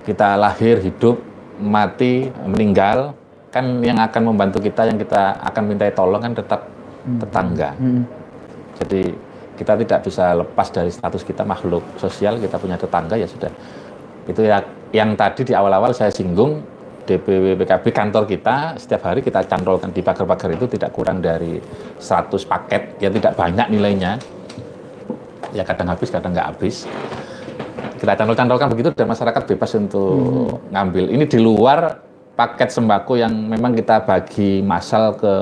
Kita lahir, hidup, mati, meninggal, kan yang akan membantu kita, yang kita akan minta tolong kan tetap tetangga. Jadi kita tidak bisa lepas dari status kita makhluk sosial, kita punya tetangga ya sudah. Itu ya yang tadi di awal-awal saya singgung, DPW PKB kantor kita setiap hari kita cantolkan di pagar-pagar itu tidak kurang dari 100 paket, ya tidak banyak nilainya. Ya kadang habis, kadang nggak habis. Kita cantol-cantolkan begitu dan masyarakat bebas untuk ngambil. Ini di luar paket sembako yang memang kita bagi massal ke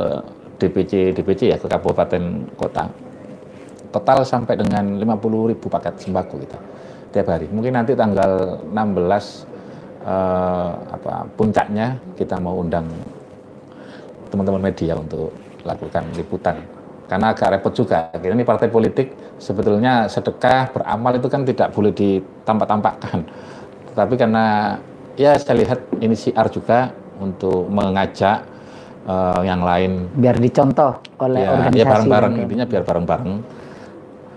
DPC ya, ke kabupaten kota. Total sampai dengan 50.000 paket sembako kita tiap hari. Mungkin nanti tanggal 16 puncaknya kita mau undang teman-teman media untuk lakukan liputan. Karena agak repot juga. Ini partai politik sebetulnya sedekah beramal itu kan tidak boleh ditampak-tampakkan. Tapi karena ya saya lihat ini siar juga untuk mengajak yang lain. Biar dicontoh oleh organisasi. Ya bareng-bareng, intinya biar bareng-bareng.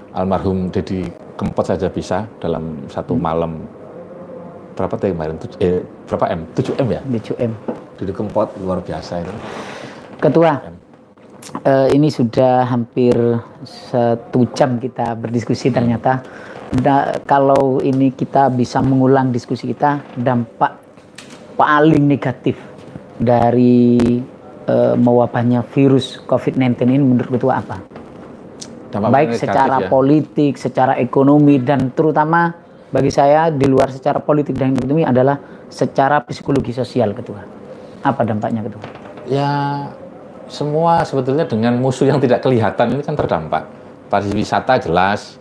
Almarhum Deddy Kempot saja bisa dalam satu malam. Berapa tadi kemarin? Berapa M? 7M ya? 7M. Deddy Kempot luar biasa itu. Ketua. Ini sudah hampir 1 jam kita berdiskusi ternyata. Kalau ini kita bisa mengulang diskusi kita, dampak paling negatif dari mewabahnya virus COVID-19 ini menurut Ketua apa? Dampak baik negatif, secara politik, secara ekonomi, dan terutama bagi saya di luar secara politik dan ekonomi adalah secara psikologi sosial Ketua. Apa dampaknya Ketua? Ya, semua sebetulnya dengan musuh yang tidak kelihatan ini kan terdampak. Pariwisata jelas,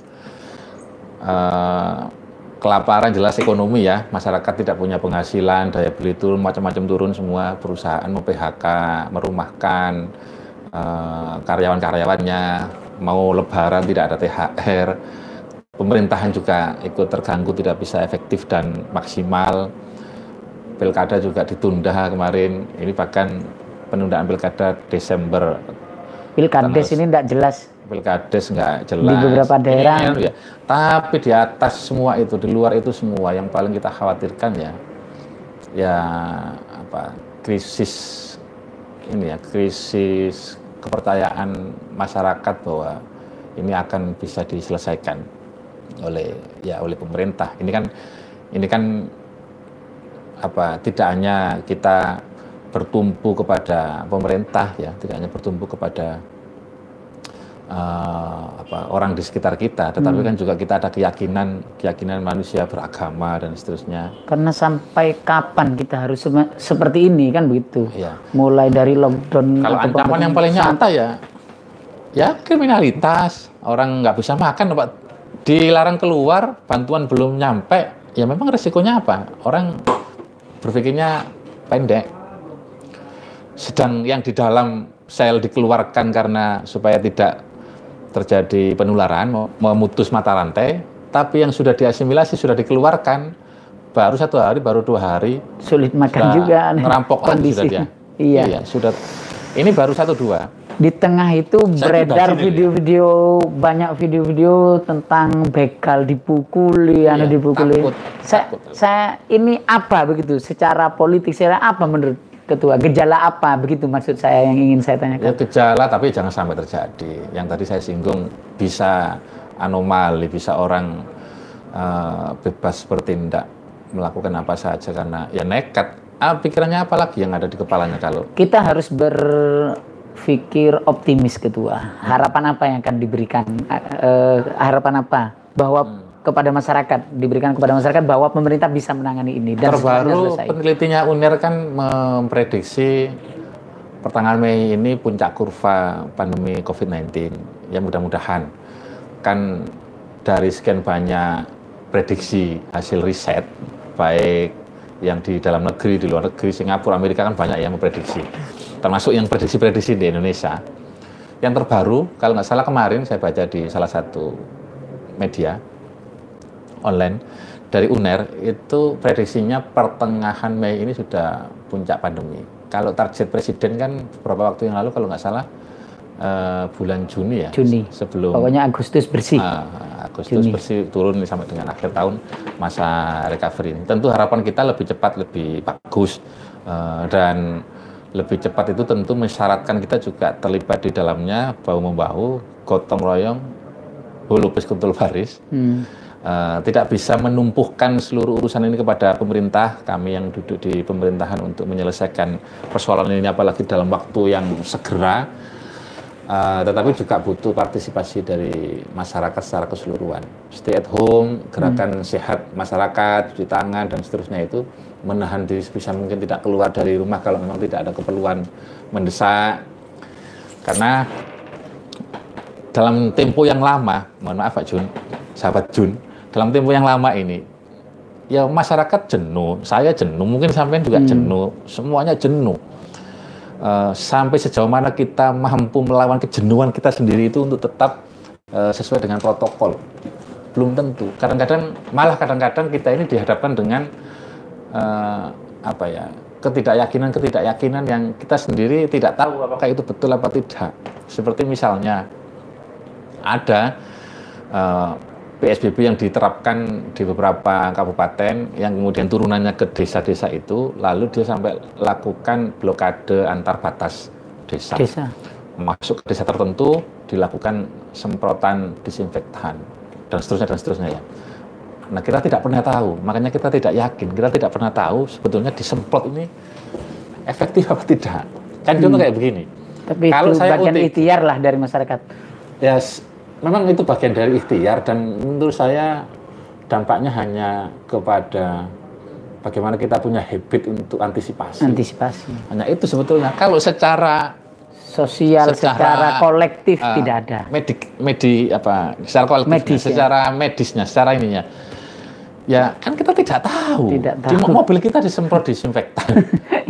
kelaparan jelas, ekonomi ya, masyarakat tidak punya penghasilan, daya beli turun, macam-macam turun semua, perusahaan mem-PHK, merumahkan karyawan-karyawannya, mau lebaran tidak ada THR, pemerintahan juga ikut terganggu, tidak bisa efektif dan maksimal, pilkada juga ditunda kemarin, ini bahkan penundaan pilkada Desember. Pilkades ini tidak jelas. Pilkades nggak jelas. Di beberapa daerah. Ya. Tapi di atas semua itu, di luar itu semua, yang paling kita khawatirkan krisis ini ya, krisis kepercayaan masyarakat bahwa ini akan bisa diselesaikan oleh pemerintah. Ini kan tidak hanya kita bertumpu kepada pemerintah ya, tidak hanya bertumpu kepada orang di sekitar kita, tetapi kan juga kita ada keyakinan manusia beragama dan seterusnya. Karena sampai kapan kita harus seperti ini kan begitu? Ya. Mulai dari lockdown. Kalau ancaman yang paling nyata ya kriminalitas, orang nggak bisa makan, Pak, dilarang keluar, bantuan belum nyampe, ya memang resikonya apa? Orang berpikirnya pendek. Sedang yang di dalam sel dikeluarkan karena supaya tidak terjadi penularan, memutus mata rantai, tapi yang sudah diasimilasi, sudah dikeluarkan, baru 1 hari, baru 2 hari, sulit makan juga, ngerampok lagi sudah dia. Iya, sudah. Ini baru 1-2. Di tengah itu beredar video-video, banyak video-video tentang begal dipukuli, dipukuli. Takut. Saya ini apa begitu? Secara politik, secara apa menurut Ketua? Gejala apa? Begitu maksud saya yang ingin saya tanyakan. Ya gejala, tapi jangan sampai terjadi. Yang tadi saya singgung, bisa anomali, bisa orang bebas bertindak, melakukan apa saja karena ya nekat. Pikirannya apa lagi yang ada di kepalanya kalau? Kita harus berpikir optimis, Ketua. Harapan apa yang akan diberikan? Harapan apa? Bahwa kepada masyarakat, diberikan kepada masyarakat bahwa pemerintah bisa menangani ini. Dan terbaru penelitinya UNER kan memprediksi pertengahan Mei ini puncak kurva pandemi COVID-19. Ya mudah-mudahan kan dari sekian banyak prediksi hasil riset, baik yang di dalam negeri, di luar negeri, Singapura, Amerika kan banyak yang memprediksi. Termasuk yang prediksi-prediksi di Indonesia. Yang terbaru, kalau nggak salah kemarin saya baca di salah satu media online dari UNER, itu prediksinya pertengahan Mei ini sudah puncak pandemi. Kalau target presiden kan beberapa waktu yang lalu kalau nggak salah bulan Juni ya. Juni. Sebelum pokoknya Agustus bersih. Agustus Juni. Bersih turun sampai dengan akhir tahun masa recovery ini. Tentu harapan kita lebih cepat, lebih bagus dan lebih cepat itu tentu mensyaratkan kita juga terlibat di dalamnya bahu-membahu, gotong royong, hulupis kuntul baris. Tidak bisa menumpuhkan seluruh urusan ini kepada pemerintah, kami yang duduk di pemerintahan untuk menyelesaikan persoalan ini apalagi dalam waktu yang segera, tetapi juga butuh partisipasi dari masyarakat secara keseluruhan. Stay at home, gerakan sehat masyarakat, cuci tangan dan seterusnya itu menahan diri sebisa mungkin tidak keluar dari rumah kalau memang tidak ada keperluan mendesak. Karena dalam tempo yang lama, mohon maaf Pak Jun, sahabat Jun, dalam tempo yang lama ini, ya masyarakat jenuh, saya jenuh, mungkin sampean juga jenuh, semuanya jenuh. Sampai sejauh mana kita mampu melawan kejenuhan kita sendiri itu untuk tetap sesuai dengan protokol, belum tentu. Kadang-kadang kita ini dihadapkan dengan ketidakyakinan yang kita sendiri tidak tahu apakah itu betul apa tidak. Seperti misalnya ada PSBB yang diterapkan di beberapa kabupaten yang kemudian turunannya ke desa-desa itu, lalu dia sampai lakukan blokade antar batas desa. Masuk ke desa tertentu dilakukan semprotan disinfektan dan seterusnya ya. Nah, kita tidak pernah tahu, makanya kita tidak yakin, kita tidak pernah tahu sebetulnya disemprot ini efektif apa tidak. Kan contoh kayak begini. Tapi kalau itu bagian ikhtiar lah dari masyarakat. Ya, memang itu bagian dari ikhtiar dan menurut saya dampaknya hanya kepada bagaimana kita punya habit untuk antisipasi. Hanya itu sebetulnya. Kalau secara sosial, secara kolektif tidak ada. Secara kolektif, secara medisnya, secara ininya. Ya kan kita tidak tahu. Di mobil kita disemprot disinfektan.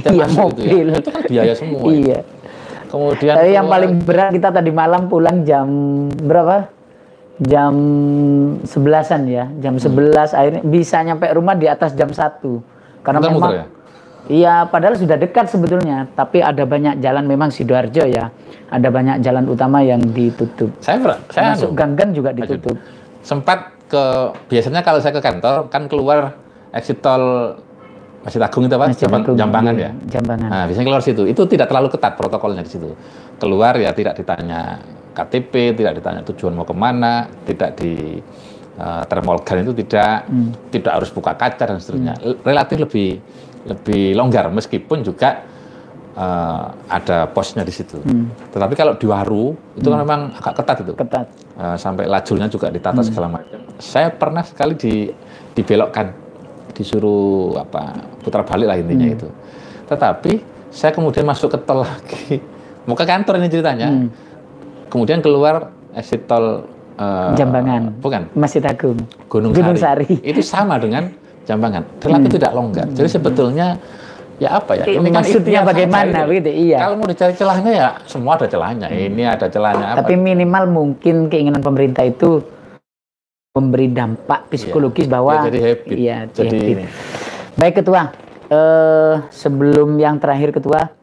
Iya, mobil. Itu kan biaya semua. Iya. Kemudian yang paling berat kita tadi malam pulang jam berapa? Jam 11-an ya. Jam 11 akhirnya bisa nyampe rumah di atas jam 1. Karena memang ya? Iya, padahal sudah dekat sebetulnya, tapi ada banyak jalan memang Sidoarjo ya. Ada banyak jalan utama yang ditutup. Saya masuk gang-gang juga ditutup. Sempat biasanya kalau saya ke kantor kan keluar exit tol Masjid Agung itu apa? Jambangan ya? Jambangan. Nah, biasanya keluar situ. Itu tidak terlalu ketat protokolnya di situ. Keluar ya tidak ditanya KTP, tidak ditanya tujuan mau kemana, tidak di thermal gun itu tidak harus buka kaca dan seterusnya. Relatif lebih longgar meskipun juga ada posnya di situ. Tetapi kalau di Waru itu kan memang agak ketat itu. Ketat. Sampai lajurnya juga ditata segala macam. Saya pernah sekali dibelokkan, disuruh putar balik lah intinya itu. Tetapi saya kemudian masuk ke tol lagi, mau ke kantor ini ceritanya. Kemudian keluar exit tol Jambangan. Bukan. Masjid Agung. Gunung Sari. Itu sama dengan Jambangan. Relatif tidak longgar. Jadi sebetulnya ya apa ya? Ini maksudnya bagaimana gitu? Iya. Kalau mau dicari celahnya ya semua ada celahnya. Ini ada celahnya. Tapi minimal mungkin keinginan pemerintah itu memberi dampak psikologis bahwa jadi habit. Iya, jadi habit. Baik Ketua, sebelum yang terakhir Ketua,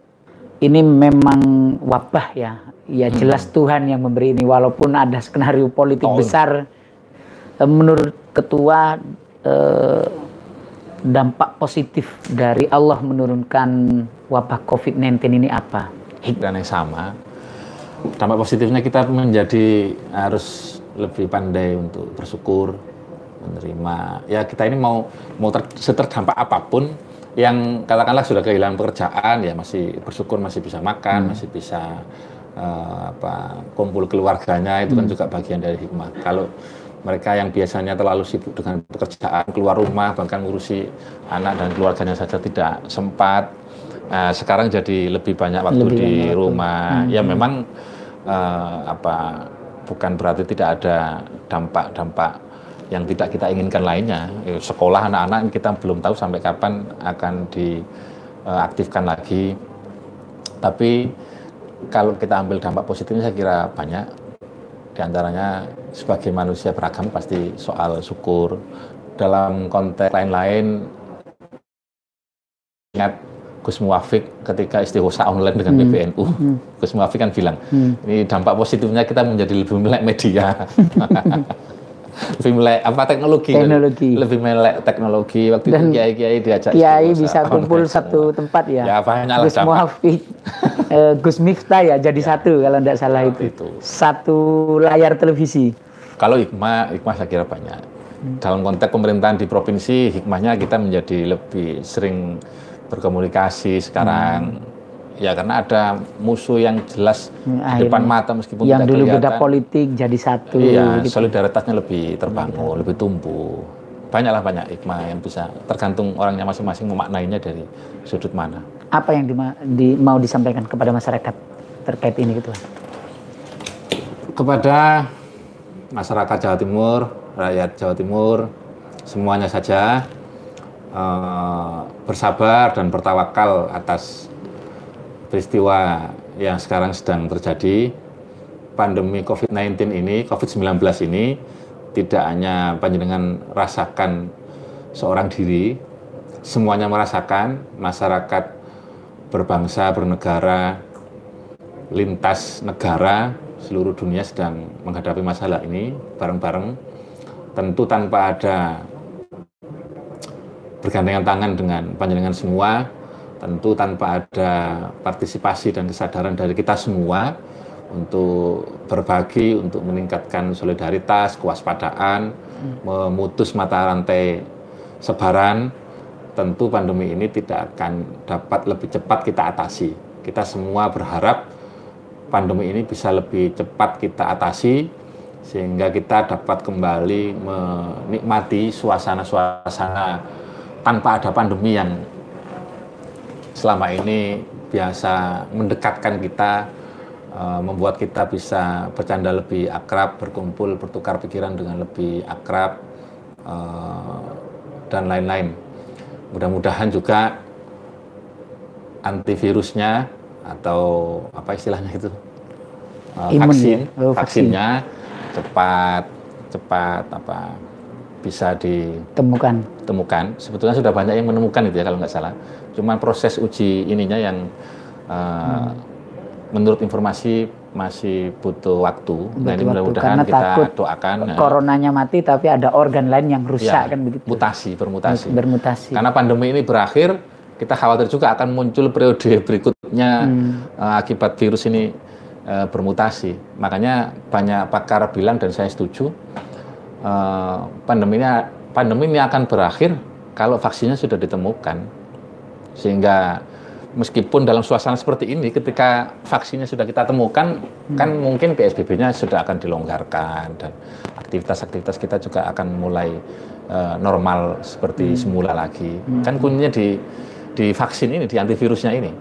ini memang wabah ya. Ya jelas Tuhan yang memberi ini walaupun ada skenario politik besar. Menurut Ketua dampak positif dari Allah menurunkan wabah COVID-19 ini apa? Dan yang sama, dampak positifnya kita menjadi harus lebih pandai untuk bersyukur, menerima. Ya kita ini mau seterdampak apapun, yang katakanlah sudah kehilangan pekerjaan, ya masih bersyukur, masih bisa makan, masih bisa kumpul keluarganya, itu kan juga bagian dari hikmah. Kalau mereka yang biasanya terlalu sibuk dengan pekerjaan, keluar rumah, bahkan ngurusi anak dan keluarganya saja tidak sempat, sekarang jadi lebih banyak waktu di rumah. Ya memang bukan berarti tidak ada dampak-dampak yang tidak kita inginkan lainnya. Sekolah anak-anak kita belum tahu sampai kapan akan diaktifkan lagi. Tapi kalau kita ambil dampak positifnya, saya kira banyak. Di antaranya sebagai manusia beragam pasti soal syukur. Dalam konteks lain-lain, ingat Gus Muwafiq ketika istighosa online dengan PBNU, Gus Muwafiq kan bilang, ini dampak positifnya kita menjadi lebih melek media. Lebih melek teknologi. Lebih melek teknologi. Waktu itu kiai-kiai diajak kiai bisa kumpul satu tempat ya. Ya banyak lah. Gus Muwafiq, Gus Miftah ya jadi satu kalau tidak salah itu. Satu layar televisi. Kalau hikmah saya kira banyak. Dalam konteks pemerintahan di provinsi, hikmahnya kita menjadi lebih sering berkomunikasi sekarang. Ya karena ada musuh yang jelas di depan mata meskipun yang tidak dulu kelihatan. beda politik jadi satu. Iya, gitu. Solidaritasnya lebih terbangun, lebih tumbuh. Banyak hikmah yang bisa tergantung orangnya masing-masing memaknainya dari sudut mana. Apa yang mau disampaikan kepada masyarakat terkait ini gitu? Kepada masyarakat Jawa Timur, rakyat Jawa Timur, semuanya saja bersabar dan bertawakal atas peristiwa yang sekarang sedang terjadi. Pandemi COVID-19 ini, COVID-19 ini tidak hanya panjenengan rasakan seorang diri, semuanya merasakan, masyarakat berbangsa, bernegara, lintas negara, seluruh dunia sedang menghadapi masalah ini bareng-bareng. Tentu tanpa ada bergandengan tangan dengan panjenengan semua, tentu tanpa ada partisipasi dan kesadaran dari kita semua untuk berbagi, untuk meningkatkan solidaritas, kewaspadaan, memutus mata rantai sebaran, tentu pandemi ini tidak akan dapat lebih cepat kita atasi. Kita semua berharap pandemi ini bisa lebih cepat kita atasi, sehingga kita dapat kembali menikmati suasana-suasana tanpa ada pandemi yang selama ini biasa mendekatkan kita, membuat kita bisa bercanda lebih akrab, berkumpul, bertukar pikiran dengan lebih akrab, dan lain-lain. Mudah-mudahan juga antivirusnya atau apa istilahnya itu, vaksinnya cepat bisa ditemukan. Sebetulnya sudah banyak yang menemukan itu ya kalau nggak salah. Cuma proses uji ininya yang menurut informasi masih butuh waktu. Nah ini mudah-mudahan kita doakan. Coronanya mati tapi ada organ lain yang rusak ya, kan begitu. Bermutasi. Karena pandemi ini berakhir, kita khawatir juga akan muncul periode berikutnya akibat virus ini bermutasi. Makanya banyak pakar bilang dan saya setuju, pandemi ini akan berakhir kalau vaksinnya sudah ditemukan. Sehingga meskipun dalam suasana seperti ini, ketika vaksinnya sudah kita temukan, kan mungkin PSBB-nya sudah akan dilonggarkan dan aktivitas-aktivitas kita juga akan mulai normal seperti semula lagi. Kan kuncinya di vaksin ini, di antivirusnya ini.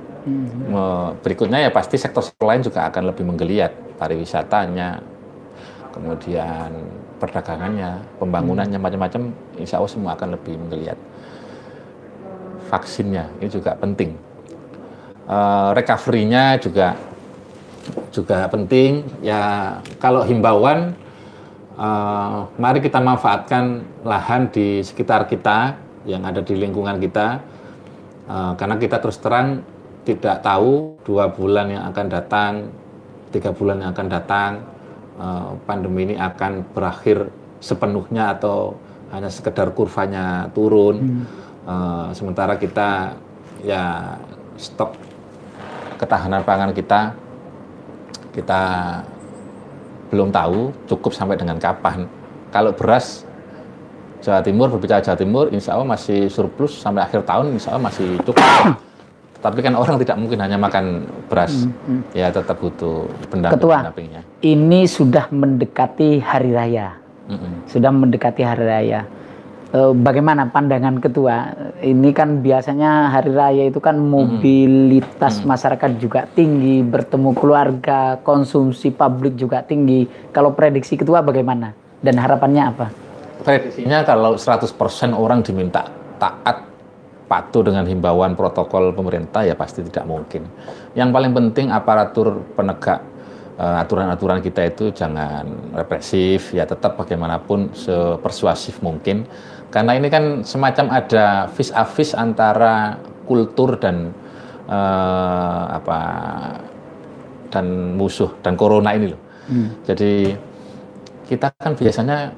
Berikutnya ya pasti sektor lain juga akan lebih menggeliat, pariwisatanya, kemudian perdagangannya, pembangunannya, macam-macam, insya Allah semua akan lebih menggeliat. Vaksinnya ini juga penting, recovery-nya juga penting. Ya kalau himbauan, mari kita manfaatkan lahan di sekitar kita yang ada di lingkungan kita, karena kita terus terang tidak tahu 2 bulan yang akan datang, 3 bulan yang akan datang, pandemi ini akan berakhir sepenuhnya atau hanya sekedar kurvanya turun. Sementara kita ya stok ketahanan pangan kita belum tahu cukup sampai dengan kapan. Kalau beras Jawa Timur, berbicara Jawa Timur, insya Allah masih surplus sampai akhir tahun, insya Allah masih cukup. Tapi kan orang tidak mungkin hanya makan beras, ya tetap butuh pendampingnya. Ini sudah mendekati hari raya, sudah mendekati hari raya. Bagaimana pandangan Ketua? Ini kan biasanya hari raya itu kan mobilitas masyarakat juga tinggi, bertemu keluarga, konsumsi publik juga tinggi. Kalau prediksi Ketua bagaimana? Dan harapannya apa? Prediksinya kalau 100% orang diminta taat, patuh dengan himbauan protokol pemerintah, ya pasti tidak mungkin. Yang paling penting aparatur penegak aturan-aturan kita itu jangan represif, ya tetap bagaimanapun sepersuasif mungkin. Karena ini kan semacam ada vis a vis antara kultur dan dan musuh dan corona ini loh. Jadi kita kan biasanya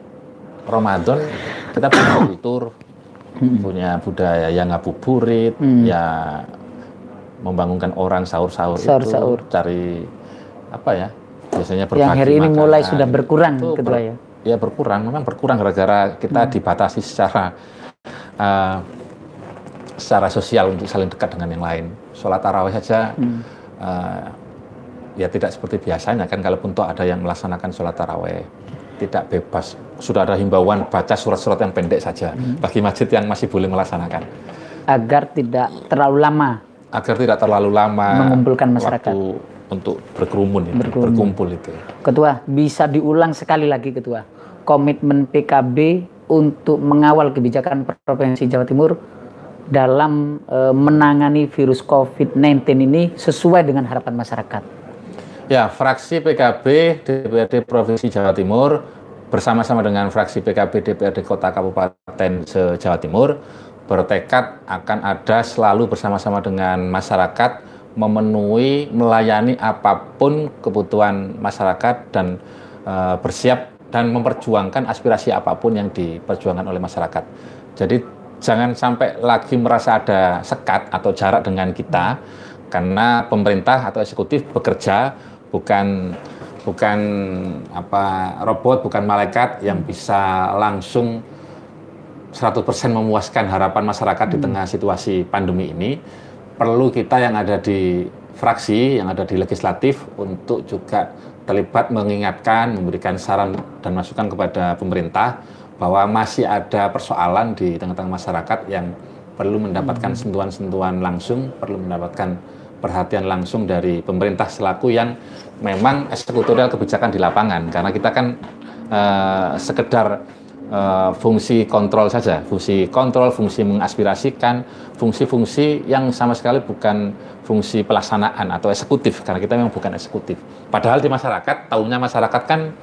Ramadan kita punya kultur, punya budaya yang ngabuburit, ya membangunkan orang sahur-sahur itu, cari apa ya, biasanya berbagi yang hari ini makanan, mulai sudah berkurang itu Ketua ya? Ya berkurang, memang berkurang gara-gara kita dibatasi secara sosial untuk saling dekat dengan yang lain. Sholat tarawih saja ya tidak seperti biasanya kan, kalaupun toh ada yang melaksanakan sholat tarawih tidak bebas, sudah ada himbauan baca surat-surat yang pendek saja bagi masjid yang masih boleh melaksanakan. Agar tidak terlalu lama. Agar tidak terlalu lama mengumpulkan masyarakat. Waktu untuk berkumpul itu. Ketua, bisa diulang sekali lagi Ketua. Komitmen PKB untuk mengawal kebijakan Provinsi Jawa Timur dalam menangani virus COVID-19 ini sesuai dengan harapan masyarakat. Ya, fraksi PKB DPRD Provinsi Jawa Timur bersama-sama dengan fraksi PKB DPRD Kota Kabupaten se-Jawa Timur bertekad akan ada selalu bersama-sama dengan masyarakat, melayani apapun kebutuhan masyarakat dan bersiap dan memperjuangkan aspirasi apapun yang diperjuangkan oleh masyarakat. Jadi jangan sampai lagi merasa ada sekat atau jarak dengan kita, karena pemerintah atau eksekutif bekerja bukan robot, bukan malaikat yang bisa langsung 100% memuaskan harapan masyarakat di tengah situasi pandemi ini. Perlu kita yang ada di fraksi, yang ada di legislatif untuk juga terlibat mengingatkan, memberikan saran dan masukan kepada pemerintah bahwa masih ada persoalan di tengah-tengah masyarakat yang perlu mendapatkan sentuhan-sentuhan langsung, perlu mendapatkan perhatian langsung dari pemerintah selaku yang memang eksekutorial kebijakan di lapangan. Karena kita kan sekedar fungsi kontrol saja, fungsi kontrol, fungsi mengaspirasikan, fungsi-fungsi yang sama sekali bukan fungsi pelaksanaan atau eksekutif, karena kita memang bukan eksekutif. Padahal di masyarakat, tahunya masyarakat kan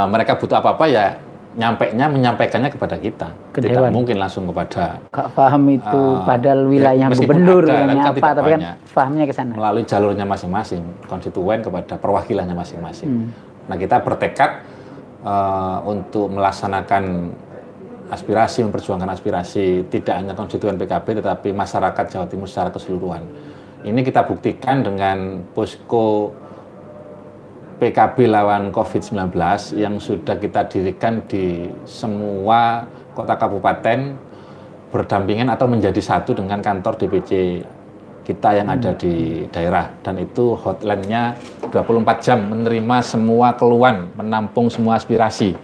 mereka butuh apa-apa ya menyampaikannya kepada kita. Tidak mungkin langsung kepada Kak paham itu padahal wilayah gubernur kan apa, tapi kan pahamnya ke sana. Melalui jalurnya masing-masing, konstituen kepada perwakilannya masing-masing. Nah, kita bertekad untuk melaksanakan aspirasi, memperjuangkan aspirasi tidak hanya konstituen PKB tetapi masyarakat Jawa Timur secara keseluruhan. Ini kita buktikan dengan posko PKB lawan COVID-19 yang sudah kita dirikan di semua kota kabupaten berdampingan atau menjadi satu dengan kantor DPC kita yang ada di daerah, dan itu hotline-nya 24 jam menerima semua keluhan, menampung semua aspirasi.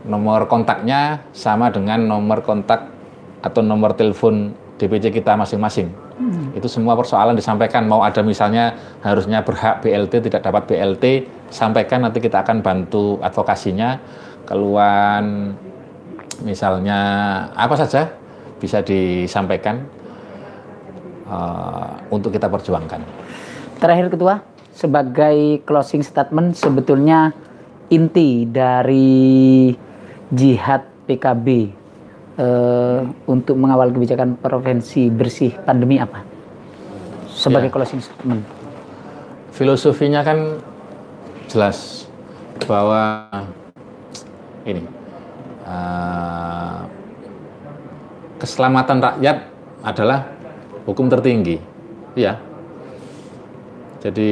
Nomor kontaknya sama dengan nomor kontak atau nomor telepon DPC kita masing-masing. Itu semua persoalan disampaikan, mau ada misalnya harusnya berhak BLT tidak dapat BLT, sampaikan, nanti kita akan bantu advokasinya. Keluhan misalnya apa saja bisa disampaikan untuk kita perjuangkan. Terakhir Ketua, sebagai closing statement, sebetulnya inti dari jihad PKB untuk mengawal kebijakan provinsi bersih pandemi apa? Sebagai closing statement. Filosofinya kan jelas bahwa ini keselamatan rakyat adalah hukum tertinggi. Ya. Jadi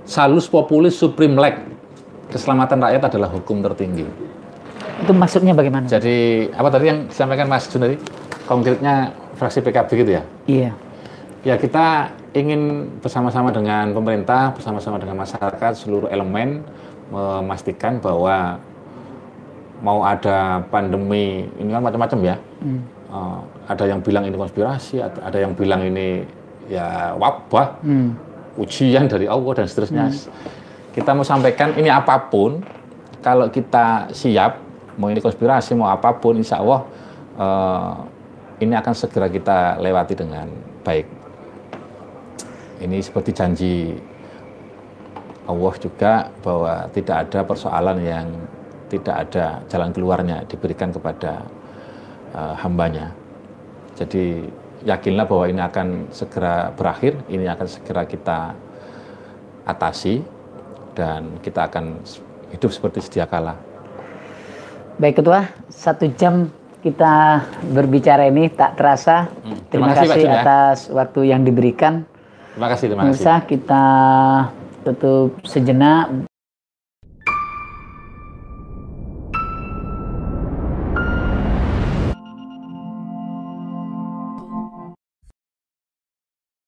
salus populis supreme leg. Keselamatan rakyat adalah hukum tertinggi. Itu maksudnya bagaimana? Jadi apa tadi yang disampaikan Mas Jun tadi? Konkretnya fraksi PKB gitu ya? Iya. Ya kita ingin bersama-sama dengan pemerintah, bersama-sama dengan masyarakat, seluruh elemen memastikan bahwa mau ada pandemi, ini kan macam-macam ya. Ada yang bilang ini konspirasi, ada yang bilang ini ya wabah, ujian dari Allah dan seterusnya. Kita mau sampaikan ini apapun, kalau kita siap, mau ini konspirasi, mau apapun, insya Allah ini akan segera kita lewati dengan baik. Ini seperti janji Allah juga bahwa tidak ada persoalan yang tidak ada jalan keluarnya diberikan kepada hambanya. Jadi yakinlah bahwa ini akan segera berakhir, ini akan segera kita atasi, dan kita akan hidup seperti sedia kala. Baik Ketua, 1 jam kita berbicara ini tak terasa. Terima kasih atas waktu yang diberikan. Terima kasih. Pemirsa, kita tutup sejenak.